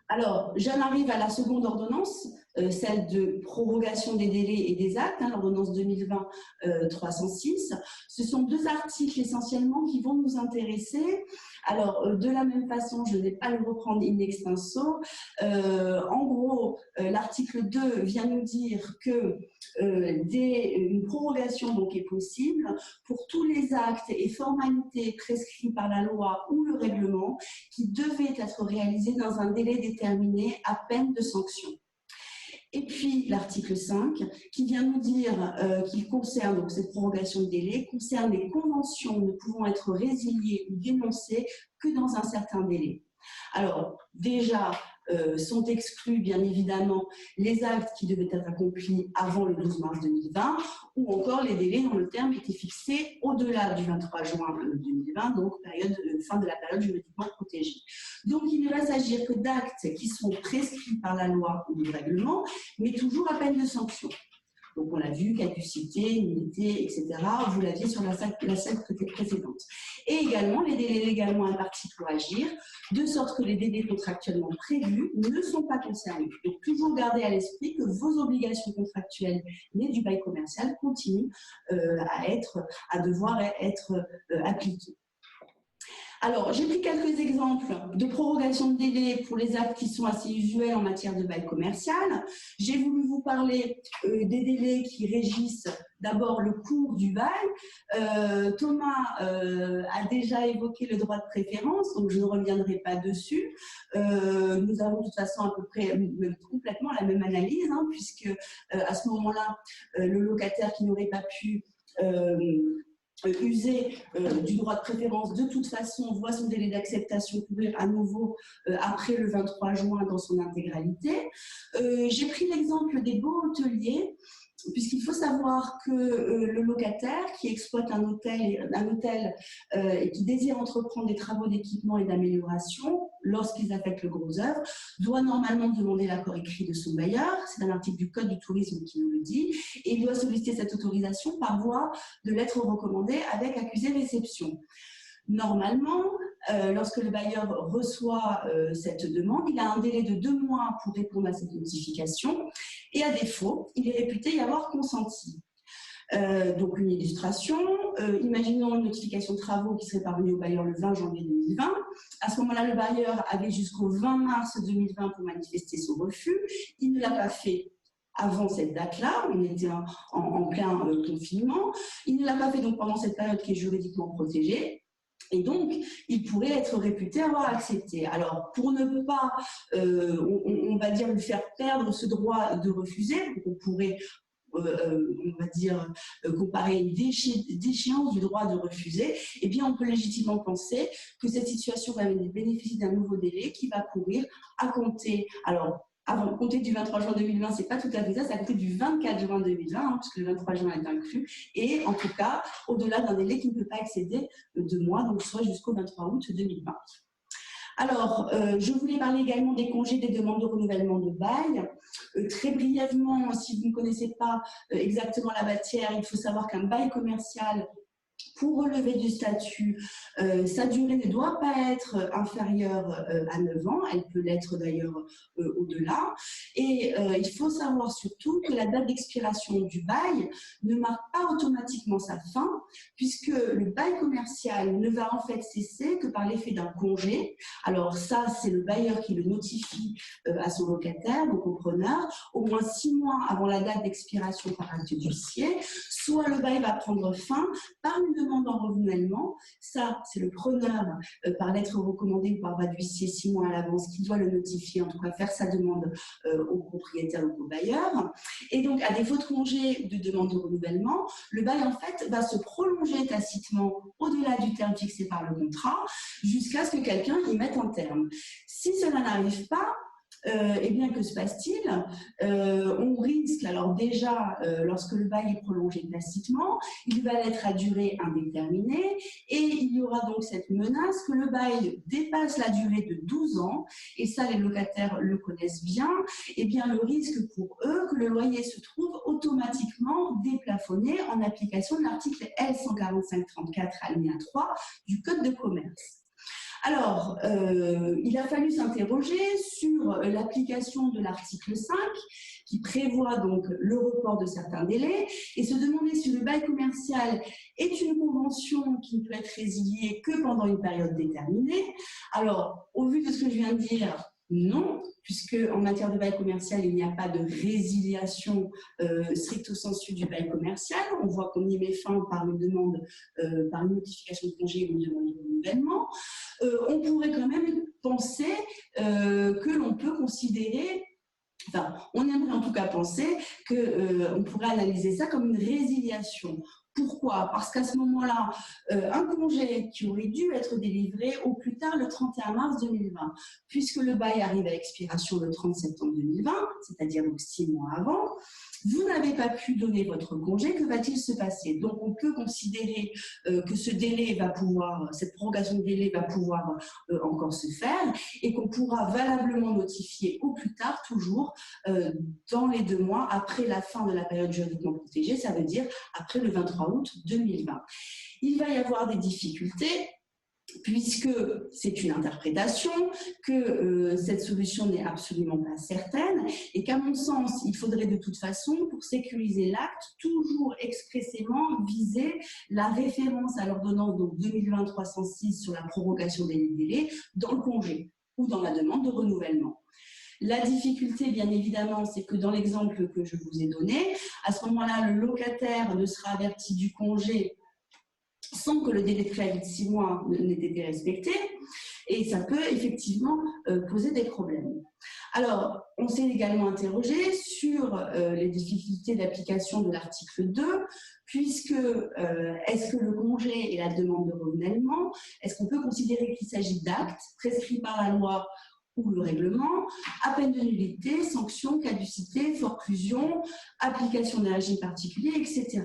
Alors, j'en arrive à la seconde ordonnance, celle de prorogation des délais et des actes, l'ordonnance 2020-306. Ce sont deux articles essentiellement qui vont nous intéresser. Alors, de la même façon, je ne vais pas le reprendre in extenso. En gros, l'article 2 vient nous dire que une prorogation donc, est possible pour tous les actes et formalités prescrits par la loi ou le règlement qui devaient être réalisés dans un délai déterminé à peine de sanction. Et puis l'article 5 qui vient nous dire qu'il concerne, donc cette prorogation de délai, concerne les conventions ne pouvant être résiliées ou dénoncées que dans un certain délai. Alors déjà, sont exclus bien évidemment les actes qui devaient être accomplis avant le 12 mars 2020 ou encore les délais dont le terme était fixé au-delà du 23 juin 2020, donc fin de la période juridiquement protégée. Donc il ne va s'agir que d'actes qui sont prescrits par la loi ou le règlement, mais toujours à peine de sanction. Donc, on l'a vu, caducité, nullité, etc. Vous l'aviez sur la scène précédente. Et également, les délais légalement impartis pour agir, de sorte que les délais contractuellement prévus ne sont pas concernés. Donc, toujours garder à l'esprit que vos obligations contractuelles nées du bail commercial continuent à devoir être appliquées. Alors, j'ai pris quelques exemples de prorogation de délai pour les actes qui sont assez usuels en matière de bail commercial. J'ai voulu vous parler des délais qui régissent d'abord le cours du bail. Thomas a déjà évoqué le droit de préférence, donc je ne reviendrai pas dessus. Nous avons de toute façon à peu près complètement la même analyse, hein, puisque à ce moment-là, le locataire qui n'aurait pas pu user du droit de préférence, de toute façon, voit son délai d'acceptation couvrir à nouveau après le 23 juin dans son intégralité. J'ai pris l'exemple des beaux hôteliers, puisqu'il faut savoir que le locataire qui exploite un hôtel et qui désire entreprendre des travaux d'équipement et d'amélioration, lorsqu'ils affectent le gros œuvre, doit normalement demander l'accord écrit de son bailleur. C'est un article du Code du tourisme qui nous le dit. Et il doit solliciter cette autorisation par voie de lettre recommandée avec accusé-réception. Normalement, lorsque le bailleur reçoit cette demande, il a un délai de 2 mois pour répondre à cette notification et à défaut, il est réputé y avoir consenti. Donc une illustration, imaginons une notification de travaux qui serait parvenue au bailleur le 20 janvier 2020. À ce moment-là, le bailleur avait jusqu'au 20 mars 2020 pour manifester son refus. Il ne l'a pas fait avant cette date-là, on était en plein confinement. Il ne l'a pas fait donc pendant cette période qui est juridiquement protégée. Et donc, il pourrait être réputé avoir accepté. Alors, pour ne pas, on va dire, lui faire perdre ce droit de refuser, donc on pourrait, on va dire, comparer une déchéance du droit de refuser, eh bien, on peut légitimement penser que cette situation va bénéficier d'un nouveau délai qui va courir à compter, alors, avant compter du 23 juin 2020, c'est pas tout à fait ça, c'est à compter du 24 juin 2020, hein, puisque le 23 juin est inclus, et en tout cas, au-delà d'un délai qui ne peut pas excéder 2 mois, donc soit jusqu'au 23 août 2020. Alors, je voulais parler également des congés des demandes de renouvellement de bail. Très brièvement, si vous ne connaissez pas exactement la matière, il faut savoir qu'un bail commercial, pour relever du statut, sa durée ne doit pas être inférieure à 9 ans, elle peut l'être d'ailleurs au-delà. Et il faut savoir surtout que la date d'expiration du bail ne marque pas automatiquement sa fin, puisque le bail commercial ne va en fait cesser que par l'effet d'un congé. Alors ça, c'est le bailleur qui le notifie à son locataire, donc au preneur, au moins 6 mois avant la date d'expiration par acte d'huissier. Soit le bail va prendre fin par une demande en renouvellement. Ça, c'est le preneur par lettre recommandée ou par voie d'huissier 6 mois à l'avance qui doit le notifier, en tout cas faire sa demande au propriétaire ou au bailleur. Et donc, à défaut de congé de demande de renouvellement, le bail en fait va se prolonger tacitement au-delà du terme fixé par le contrat jusqu'à ce que quelqu'un y mette un terme. Si cela n'arrive pas, eh bien, que se passe-t-il? On risque, alors déjà, lorsque le bail est prolongé tacitement, il va être à durée indéterminée et il y aura donc cette menace que le bail dépasse la durée de 12 ans, et ça, les locataires le connaissent bien, eh bien, le risque pour eux que le loyer se trouve automatiquement déplafonné en application de l'article L145-34 alinéa 3 du Code de commerce. Alors, il a fallu s'interroger sur l'application de l'article 5 qui prévoit donc le report de certains délais et se demander si le bail commercial est une convention qui ne peut être résiliée que pendant une période déterminée. Alors, au vu de ce que je viens de dire, non, puisque en matière de bail commercial, il n'y a pas de résiliation stricto sensu du bail commercial. On voit qu'on y met fin par une demande, par une notification de congé ou une demande de renouvellement. On pourrait quand même penser que l'on peut considérer, enfin, on aimerait en tout cas penser qu'on pourrait analyser ça comme une résiliation. Pourquoi? Parce qu'à ce moment-là, un congé qui aurait dû être délivré au plus tard le 31 mars 2020, puisque le bail arrive à expiration le 30 septembre 2020, c'est-à-dire donc 6 mois avant, Vous n'avez pas pu donner votre congé, que va-t-il se passer? Donc, on peut considérer que ce délai va pouvoir, cette prorogation de délai va pouvoir encore se faire et qu'on pourra valablement notifier au plus tard, toujours dans les 2 mois après la fin de la période juridiquement protégée, ça veut dire après le 23 août 2020. Il va y avoir des difficultés, puisque c'est une interprétation, que cette solution n'est absolument pas certaine et qu'à mon sens, il faudrait de toute façon, pour sécuriser l'acte, toujours expressément viser la référence à l'ordonnance 2020-306 sur la prorogation des délais dans le congé ou dans la demande de renouvellement. La difficulté, bien évidemment, c'est que dans l'exemple que je vous ai donné, à ce moment-là, le locataire ne sera averti du congé sans que le délai de préavis de 6 mois n'ait été respecté, et ça peut effectivement poser des problèmes. Alors, on s'est également interrogé sur les difficultés d'application de l'article 2, puisque est-ce que le congé et la demande de renouvellement, est-ce qu'on peut considérer qu'il s'agit d'actes prescrits par la loi ou le règlement, à peine de nullité, sanction, caducité, forclusion, application d'un régime particulier, etc.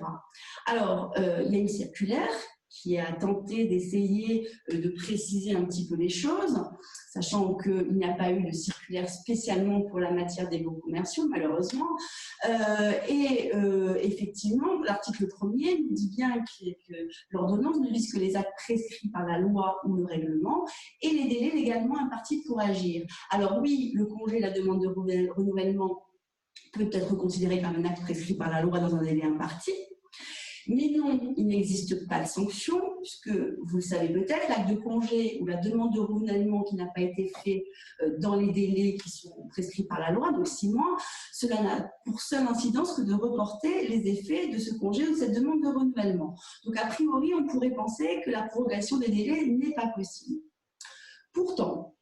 Alors, il y a une circulaire qui a tenté d'essayer de préciser un petit peu les choses, sachant qu'il n'y a pas eu de circulaire spécialement pour la matière des baux commerciaux, malheureusement. Effectivement, l'article 1er nous dit bien que l'ordonnance ne vise que les actes prescrits par la loi ou le règlement et les délais légalement impartis pour agir. Alors oui, le congé, la demande de renouvellement peut être considéré comme un acte prescrit par la loi dans un délai imparti. Mais non, il n'existe pas de sanction, puisque vous le savez peut-être, l'acte de congé ou la demande de renouvellement qui n'a pas été fait dans les délais qui sont prescrits par la loi, donc 6 mois, cela n'a pour seule incidence que de reporter les effets de ce congé ou de cette demande de renouvellement. Donc a priori, on pourrait penser que la prorogation des délais n'est pas possible. Pourtant,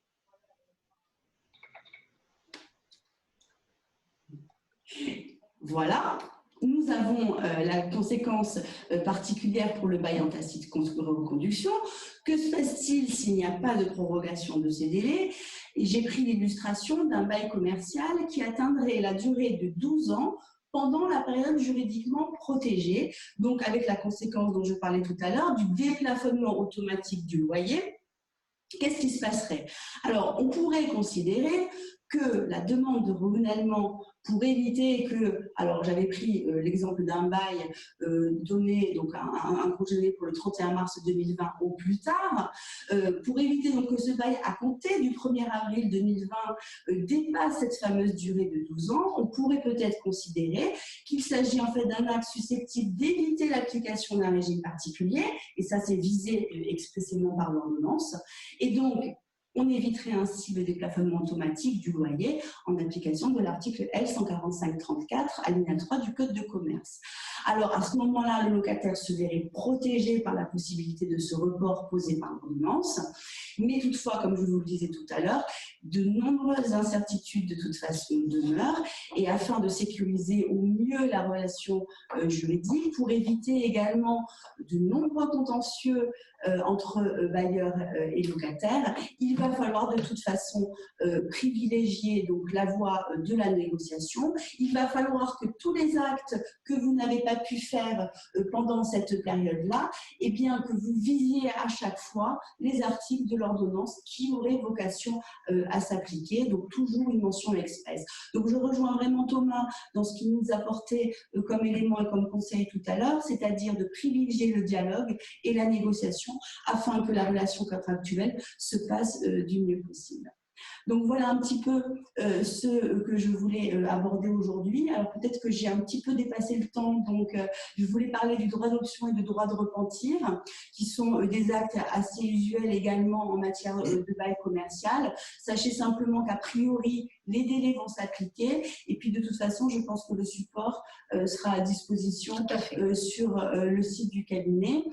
voilà. Nous avons la conséquence particulière pour le bail en tacite reconduction. Que se passe-t-il s'il n'y a pas de prorogation de ces délais? J'ai pris l'illustration d'un bail commercial qui atteindrait la durée de 12 ans pendant la période juridiquement protégée, donc avec la conséquence dont je parlais tout à l'heure du déplafonnement automatique du loyer. Qu'est-ce qui se passerait? Alors, on pourrait considérer que la demande de renouvellement, pour éviter que, alors j'avais pris l'exemple d'un bail donné, donc un congé pour le 31 mars 2020 au plus tard, pour éviter donc que ce bail à compter du 1er avril 2020 dépasse cette fameuse durée de 12 ans, on pourrait peut-être considérer qu'il s'agit en fait d'un acte susceptible d'éviter l'application d'un régime particulier, et ça c'est visé expressément par l'ordonnance, et donc on éviterait ainsi le déplafonnement automatique du loyer en application de l'article L145-34, alinéa 3 du Code de commerce. Alors, à ce moment-là, le locataire se verrait protégé par la possibilité de ce report posé par l'ordonnance. Mais toutefois, comme je vous le disais tout à l'heure, de nombreuses incertitudes de toute façon demeurent. Et afin de sécuriser au mieux la relation juridique, pour éviter également de nombreux contentieux entre bailleurs et locataires, il va falloir de toute façon privilégier donc la voie de la négociation. Il va falloir que tous les actes que vous n'avez pas pu faire pendant cette période-là, eh bien que vous visiez à chaque fois les articles de l'ordonnance qui auraient vocation à s'appliquer, donc toujours une mention expresse. Donc je rejoins vraiment Thomas dans ce qu'il nous a apporté comme élément et comme conseil tout à l'heure, c'est-à-dire de privilégier le dialogue et la négociation afin que la relation contractuelle se passe du mieux possible. Donc voilà un petit peu ce que je voulais aborder aujourd'hui. Alors peut-être que j'ai un petit peu dépassé le temps, donc je voulais parler du droit d'option et du droit de repentir, qui sont des actes assez usuels également en matière de bail commercial. Sachez simplement qu'a priori, les délais vont s'appliquer et puis de toute façon, je pense que le support sera à disposition sur le site du cabinet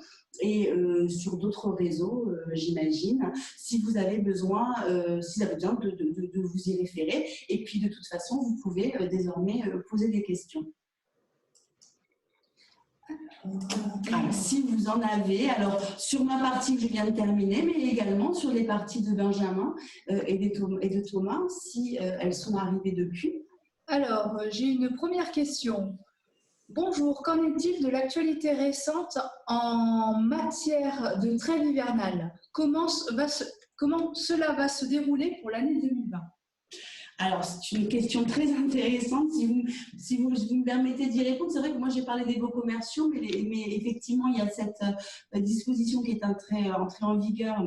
et sur d'autres réseaux, j'imagine, si vous avez besoin, de vous y référer. Et puis, de toute façon, vous pouvez désormais poser des questions. Alors, si vous en avez, alors sur ma partie que je viens de terminer, mais également sur les parties de Benjamin et de Thomas, si elles sont arrivées depuis. Alors, j'ai une première question. Bonjour, qu'en est-il de l'actualité récente en matière de trêve hivernale? Comment cela va se dérouler pour l'année 2020? Alors, c'est une question très intéressante. Si vous me permettez d'y répondre, c'est vrai que moi, j'ai parlé des baux commerciaux, mais effectivement, il y a cette disposition qui est entrée en vigueur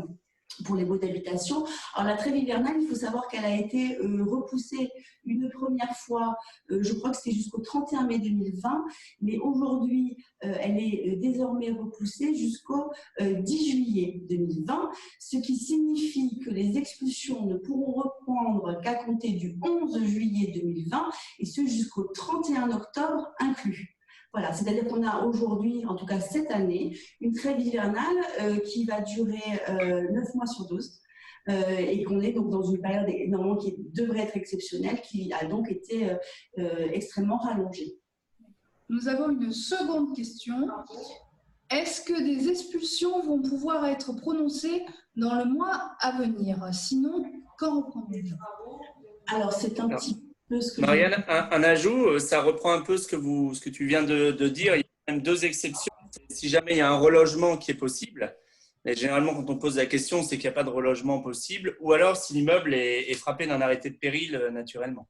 pour les baux d'habitation. Alors, la trêve hivernale, il faut savoir qu'elle a été repoussée une première fois, je crois que c'était jusqu'au 31 mai 2020, mais aujourd'hui, elle est désormais repoussée jusqu'au 10 juillet 2020, ce qui signifie que les expulsions ne pourront reprendre qu'à compter du 11 juillet 2020, et ce jusqu'au 31 octobre inclus. Voilà, c'est-à-dire qu'on a aujourd'hui, en tout cas cette année, une trêve hivernale qui va durer 9 mois sur 12 et qu'on est donc dans une période normalement qui devrait être exceptionnelle, qui a donc été extrêmement rallongée. Nous avons une seconde question. Est-ce que des expulsions vont pouvoir être prononcées dans le mois à venir? Sinon, quand reprendront-elles? Alors, c'est un petit peu ce que Marianne, un ajout, ça reprend un peu ce que tu viens de dire. Il y a même 2 exceptions. Si jamais il y a un relogement qui est possible, mais généralement, quand on pose la question, c'est qu'il n'y a pas de relogement possible, ou alors si l'immeuble est frappé d'un arrêté de péril naturellement.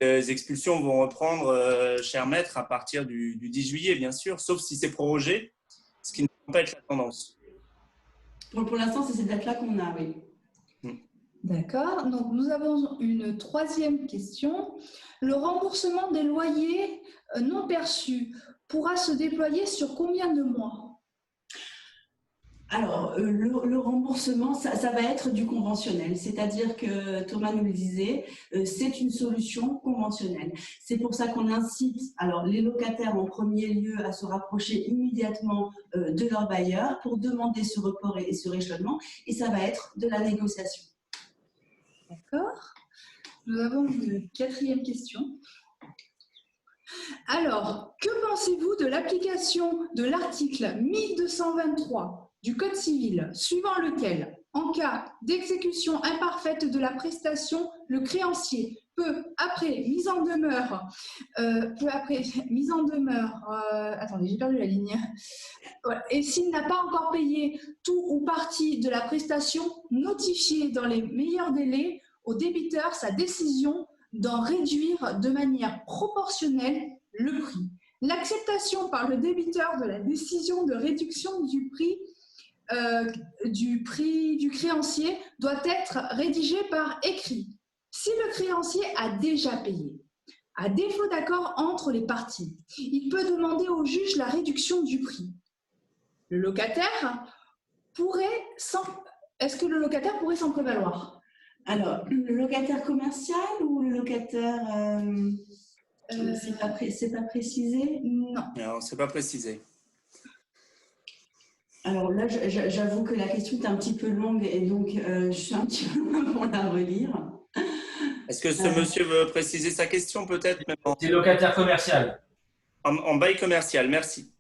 Les expulsions vont reprendre, cher maître, à partir du 10 juillet, bien sûr, sauf si c'est prorogé, ce qui ne peut pas être la tendance. Pour l'instant, c'est cette date-là qu'on a, oui. D'accord. Donc, nous avons une troisième question. Le remboursement des loyers non perçus pourra se déployer sur combien de mois? Alors, le remboursement, ça va être du conventionnel, c'est-à-dire que Thomas nous le disait, c'est une solution conventionnelle. C'est pour ça qu'on incite alors, les locataires en premier lieu à se rapprocher immédiatement de leur bailleur pour demander ce report et ce rééchelonnement, et ça va être de la négociation. D'accord. Nous avons une quatrième question. Alors, que pensez-vous de l'application de l'article 1223 du Code civil, suivant lequel, en cas d'exécution imparfaite de la prestation, le créancier peut, après mise en demeure, attendez, j'ai perdu la ligne. Et s'il n'a pas encore payé tout ou partie de la prestation, notifier dans les meilleurs délais au débiteur sa décision d'en réduire de manière proportionnelle le prix. L'acceptation par le débiteur de la décision de réduction du prix du créancier doit être rédigée par écrit. Si le créancier a déjà payé, à défaut d'accord entre les parties, il peut demander au juge la réduction du prix. Le locataire pourrait est-ce que le locataire pourrait s'en prévaloir? Alors, le locataire commercial ou le locataire… c'est pas précisé? Non. Non, c'est pas précisé. Alors là, j'avoue que la question est un petit peu longue et donc je suis un petit peu loin pour la relire. Est-ce que ce monsieur veut préciser sa question peut-être? C'est locataire commercial. En bail commercial, merci.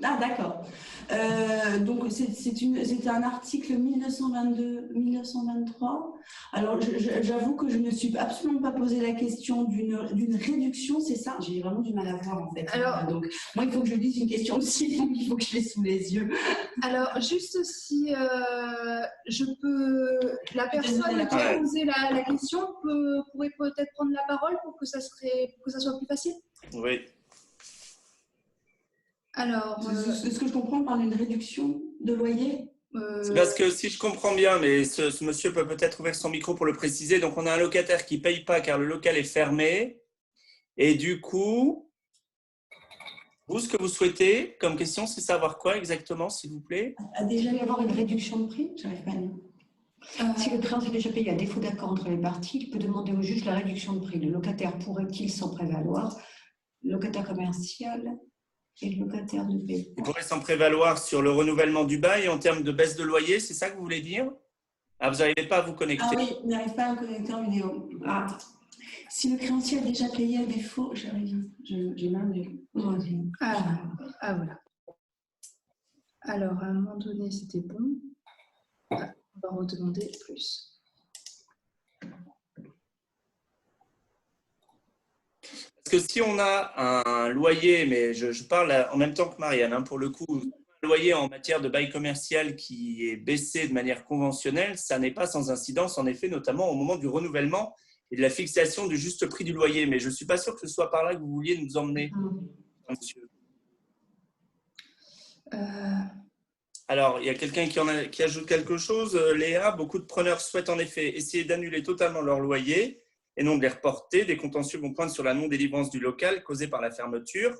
Ah d'accord. Donc c'est un article 1222-1923. Alors j'avoue que je ne me suis absolument pas posé la question d'une réduction, c'est ça? J'ai vraiment du mal à voir en fait. Alors, donc moi il faut que je lise une question aussi, donc il faut que je l'ai sous les yeux. Alors juste si je peux, la personne qui a posé la question pourrait peut-être prendre la parole pour que ça soit plus facile. Oui. Alors, est-ce que je comprends par une réduction de loyer? C'est parce que si je comprends bien, mais ce monsieur peut peut-être ouvrir son micro pour le préciser. Donc, on a un locataire qui ne paye pas car le local est fermé. Et du coup, vous, ce que vous souhaitez comme question, c'est savoir quoi exactement, s'il vous plaît? Déjà y avoir une réduction de prix? J'arrive pas à lire. Si le créancier est déjà payé à défaut d'accord entre les parties, il peut demander au juge la réduction de prix. Le locataire pourrait-il s'en prévaloir? Le locataire commercial et le locataire ne paie pas. Il pourrait s'en prévaloir sur le renouvellement du bail en termes de baisse de loyer, c'est ça que vous voulez dire? Ah, vous n'arrivez pas à vous connecter. Ah oui, il n'arrive pas à connecter en vidéo. Ah. Si le créancier a déjà payé à défaut, j'arrive. J'ai mal vu. Ah voilà. Alors à un moment donné, c'était bon. On va redemander plus. que si on a un loyer, mais je parle en même temps que Marianne, hein, pour le coup, un loyer en matière de bail commercial qui est baissé de manière conventionnelle, ça n'est pas sans incidence, en effet, notamment au moment du renouvellement et de la fixation du juste prix du loyer. Mais je ne suis pas sûr que ce soit par là que vous vouliez nous emmener, monsieur. Alors, il y a quelqu'un qui ajoute quelque chose. Léa, beaucoup de preneurs souhaitent en effet essayer d'annuler totalement leur loyer et non de les reporter. Des contentieux vont poindre sur la non-délivrance du local causée par la fermeture.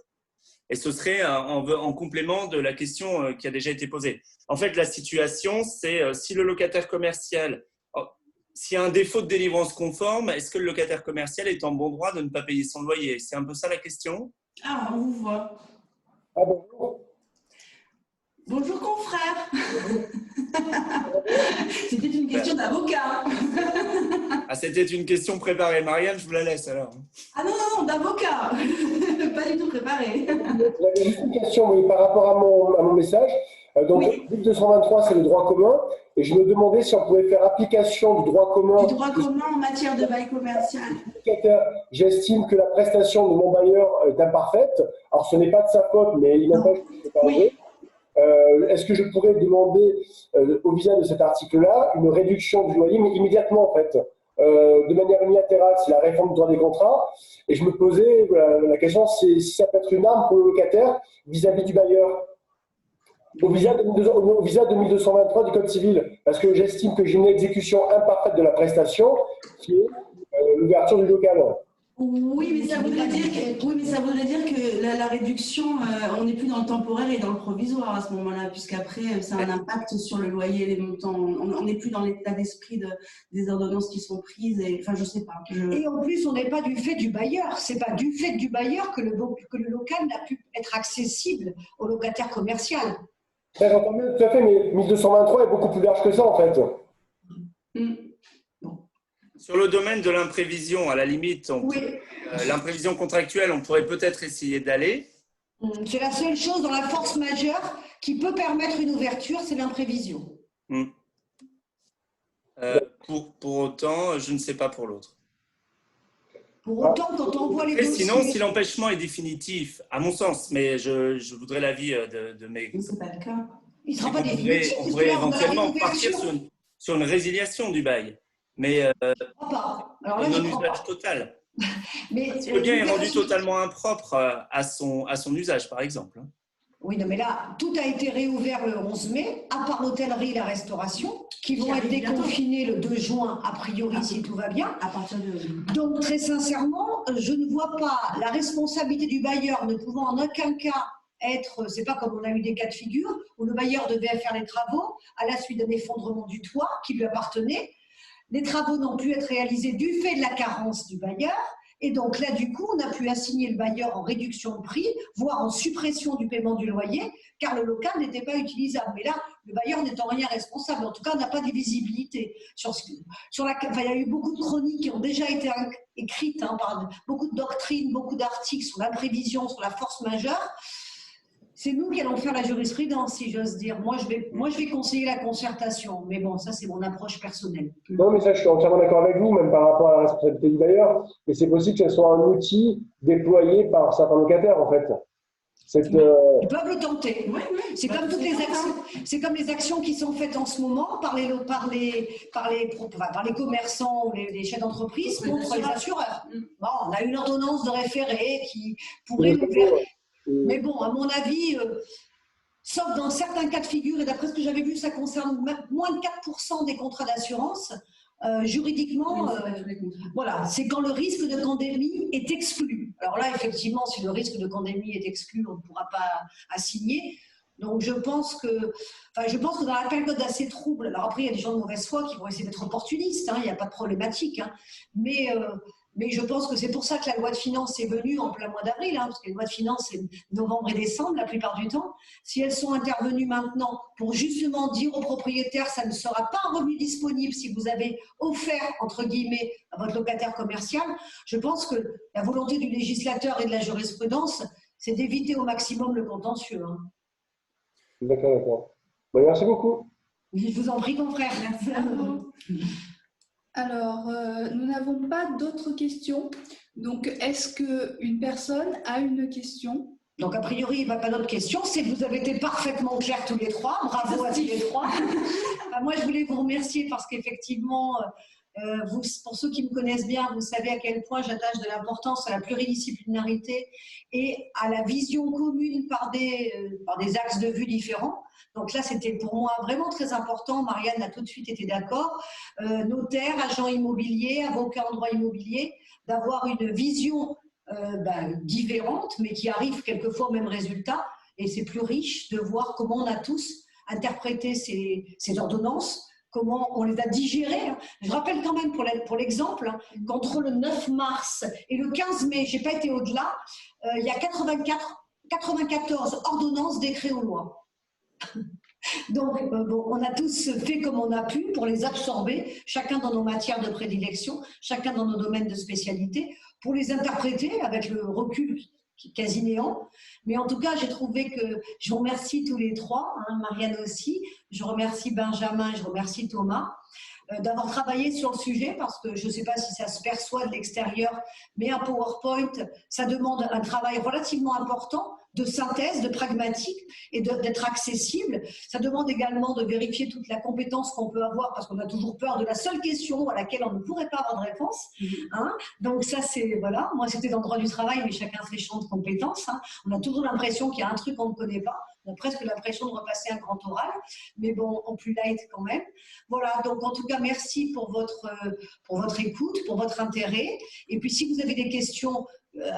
Et ce serait en complément de la question qui a déjà été posée. En fait, la situation, c'est si le locataire commercial, s'il y a un défaut de délivrance conforme, est-ce que le locataire commercial est en bon droit de ne pas payer son loyer? C'est un peu ça la question. Ah, on vous voit. Ah, bonjour. Bonjour confrère. C'était une question d'avocat. Ah, c'était une question préparée. Marianne, je vous la laisse alors. Ah non, non, non, d'avocat. Pas du tout préparé. J'avais juste une question oui, par rapport à mon message. Donc, Oui. 1223, c'est le droit commun. Et je me demandais si on pouvait faire application du droit commun. Du droit commun en matière de bail commercial. J'estime que la prestation de mon bailleur est imparfaite. Alors, ce n'est pas de sa faute, mais il n'empêche que je ne peux pas Oui. Est-ce que je pourrais demander, au visa de cet article-là, une réduction du loyer, mais immédiatement, en fait, de manière unilatérale, c'est la réforme du droit des contrats. Et je me posais la question, c'est si ça peut être une arme pour le locataire vis-à-vis du bailleur. Au visa 2223 du Code civil, parce que j'estime que j'ai une exécution imparfaite de la prestation, qui est l'ouverture du local. Oui, mais ça voudrait dire que la réduction, on n'est plus dans le temporaire et dans le provisoire à ce moment-là, puisqu'après, ça a un impact sur le loyer, les montants. On n'est plus dans l'état d'esprit des ordonnances qui sont prises. Enfin, je sais pas. Et en plus, on n'est pas du fait du bailleur. C'est pas du fait du bailleur que le local n'a pu être accessible au locataire commercial. J'entends bien, tout à fait, mais 1223 est beaucoup plus large que ça, en fait. Sur le domaine de l'imprévision, à la limite, l'imprévision contractuelle, on pourrait peut-être essayer d'aller. C'est la seule chose dans la force majeure qui peut permettre une ouverture, c'est l'imprévision. Pour autant, je ne sais pas pour l'autre. Pour autant, quand on voit les dossiers… Sinon, si l'empêchement est définitif, à mon sens, mais je voudrais l'avis de mes… Mais ce n'est pas le cas. Il ne sera pas définitif. On pourrait éventuellement partir sur une résiliation du bail. Mais un non-usage total. Mais si le bien est rendu totalement impropre à son usage, par exemple. Oui, non, mais là, tout a été réouvert le 11 mai, à part l'hôtellerie et la restauration, qui vont être déconfinés le 2 juin, a priori, si tout va bien. À partir de… Donc, très sincèrement, je ne vois pas la responsabilité du bailleur ne pouvant en aucun cas être, c'est pas comme on a eu des cas de figure, où le bailleur devait faire les travaux à la suite d'un effondrement du toit qui lui appartenait. Les travaux n'ont pu être réalisés du fait de la carence du bailleur. Et donc là, du coup, on a pu assigner le bailleur en réduction de prix, voire en suppression du paiement du loyer, car le local n'était pas utilisable. Mais là, le bailleur n'est en rien responsable. En tout cas, on n'a pas de visibilité. Il y a eu beaucoup de chroniques qui ont déjà été écrites par beaucoup de doctrines, beaucoup d'articles sur l'imprévision, sur la force majeure. C'est nous qui allons faire la jurisprudence, si j'ose dire. Moi, je vais conseiller la concertation. Mais bon, ça, c'est mon approche personnelle. Non, mais ça, je suis entièrement d'accord avec vous, même par rapport à la responsabilité du bailleur. Mais c'est possible que ce soit un outil déployé par certains locataires, en fait. Ils peuvent le tenter. Oui. C'est comme toutes les actions. C'est comme les actions qui sont faites en ce moment par les commerçants ou les chefs d'entreprise contre les assureurs. Bon, on a une ordonnance de référé qui pourrait le faire. Mais bon, à mon avis, sauf dans certains cas de figure, et d'après ce que j'avais vu, ça concerne moins de 4% des contrats d'assurance, juridiquement, voilà, c'est quand le risque de pandémie est exclu. Alors là, effectivement, si le risque de pandémie est exclu, on ne pourra pas assigner. Donc je pense que dans la période assez trouble, alors après il y a des gens de mauvaise foi qui vont essayer d'être opportunistes, il n'y a pas de problématique, mais je pense que c'est pour ça que la loi de finances est venue en plein mois d'avril, parce que les lois de finances c'est novembre et décembre la plupart du temps. Si elles sont intervenues maintenant pour justement dire aux propriétaires ça ne sera pas un revenu disponible si vous avez offert entre guillemets à votre locataire commercial, je pense que la volonté du législateur et de la jurisprudence c'est d'éviter au maximum le contentieux. D'accord. Bon, merci beaucoup. Je vous en prie, confrère. Merci à vous. Alors, nous n'avons pas d'autres questions. Donc, est-ce qu'une personne a une question? Donc, a priori, il n'y a pas d'autres questions. C'est que vous avez été parfaitement clairs tous les trois. Bravo à tous les trois. Moi, je voulais vous remercier parce qu'effectivement, pour ceux qui me connaissent bien, vous savez à quel point j'attache de l'importance à la pluridisciplinarité et à la vision commune par des axes de vue différents. Donc là, c'était pour moi vraiment très important. Marianne a tout de suite été d'accord. Notaire, agent immobilier, avocat en droit immobilier, d'avoir une vision différente, mais qui arrive quelquefois au même résultat. Et c'est plus riche de voir comment on a tous interprété ces ordonnances, comment on les a digérées. Je rappelle quand même pour l'exemple qu'entre le 9 mars et le 15 mai, je n'ai pas été au-delà, il y a 94 ordonnances, décrets ou lois. Donc, on a tous fait comme on a pu pour les absorber, chacun dans nos matières de prédilection, chacun dans nos domaines de spécialité, pour les interpréter avec le recul quasi néant. Mais en tout cas, j'ai trouvé que, je vous remercie tous les trois, Marianne aussi, je remercie Benjamin, je remercie Thomas, d'avoir travaillé sur le sujet, parce que je ne sais pas si ça se perçoit de l'extérieur, mais un PowerPoint, ça demande un travail relativement important de synthèse, de pragmatique et d'être accessible. Ça demande également de vérifier toute la compétence qu'on peut avoir, parce qu'on a toujours peur de la seule question à laquelle on ne pourrait pas avoir de réponse. Donc ça, c'est, voilà, moi c'était dans le droit du travail, mais chacun ses champs de compétences. On a toujours l'impression qu'il y a un truc qu'on ne connaît pas. On a presque l'impression de repasser un grand oral, mais bon, en plus light quand même. Voilà, donc en tout cas, merci pour votre écoute, pour votre intérêt. Et puis si vous avez des questions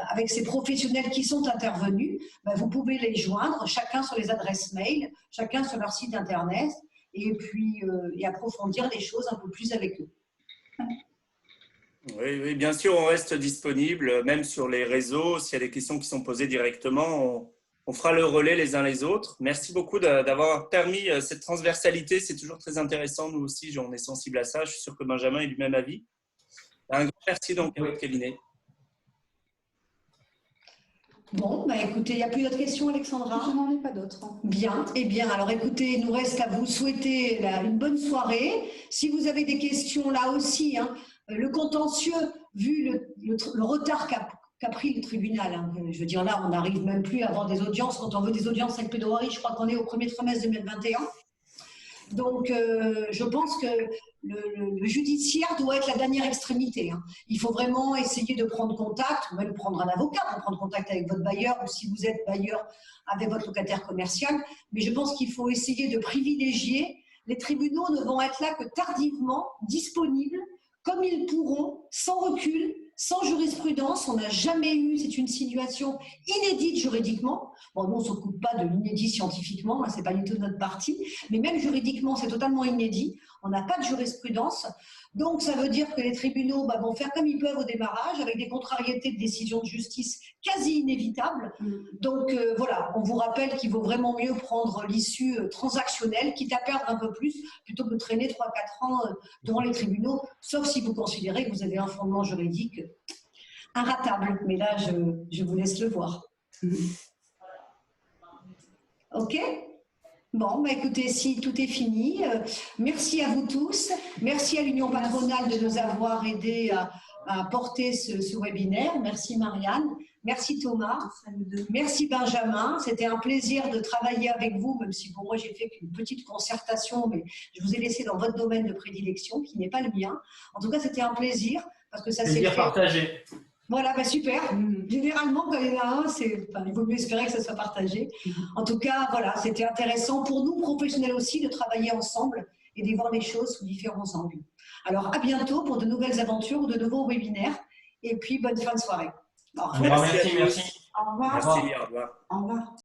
avec ces professionnels qui sont intervenus, vous pouvez les joindre, chacun sur les adresses mail, chacun sur leur site internet, et puis et approfondir les choses un peu plus avec eux. Oui, bien sûr, on reste disponible, même sur les réseaux. S'il y a des questions qui sont posées directement, on fera le relais les uns les autres. Merci beaucoup d'avoir permis cette transversalité. C'est toujours très intéressant. Nous aussi, on est sensible à ça. Je suis sûr que Benjamin est du même avis. Un grand merci donc à votre cabinet. Bon, écoutez, il n'y a plus d'autres questions, Alexandra? Je n'en ai pas d'autres. Bien, eh bien, alors écoutez, il nous reste à vous souhaiter une bonne soirée. Si vous avez des questions là aussi, le contentieux, vu le retard qu'a pris le tribunal, je veux dire là, on n'arrive même plus à avoir des audiences. Quand on veut des audiences avec plaidoirie, je crois qu'on est au premier trimestre 2021. Donc, je pense que le judiciaire doit être la dernière extrémité. Il faut vraiment essayer de prendre contact, ou même prendre un avocat pour prendre contact avec votre bailleur, ou si vous êtes bailleur, avec votre locataire commercial. Mais je pense qu'il faut essayer de privilégier. Les tribunaux ne vont être là que tardivement, disponibles, comme ils pourront, sans recul, sans jurisprudence. On n'a jamais eu, c'est une situation inédite juridiquement. Bon, nous, on ne s'occupe pas de l'inédit scientifiquement, ce n'est pas du tout notre partie, mais même juridiquement, c'est totalement inédit. On n'a pas de jurisprudence. Donc, ça veut dire que les tribunaux vont faire comme ils peuvent au démarrage, avec des contrariétés de décisions de justice quasi inévitables. Donc, voilà, on vous rappelle qu'il vaut vraiment mieux prendre l'issue transactionnelle, quitte à perdre un peu plus, plutôt que de traîner 3-4 ans devant les tribunaux, sauf si vous considérez que vous avez un fondement juridique inratable. Mais là, je vous laisse le voir. OK ? Bon, écoutez, si tout est fini, merci à vous tous. Merci à l'Union patronale de nous avoir aidés à porter ce webinaire. Merci Marianne. Merci Thomas. Merci Benjamin. C'était un plaisir de travailler avec vous, même si pour moi j'ai fait qu'une petite concertation, mais je vous ai laissé dans votre domaine de prédilection, qui n'est pas le mien. En tout cas, c'était un plaisir, parce que ça s'est fait. Partagé. Voilà, super. Généralement, quand il y en a un, il vaut mieux espérer que ça soit partagé. En tout cas, voilà, c'était intéressant pour nous, professionnels aussi, de travailler ensemble et de voir les choses sous différents angles. Alors, à bientôt pour de nouvelles aventures ou de nouveaux webinaires. Et puis, bonne fin de soirée. Merci. Au revoir. Merci, au revoir. Au revoir.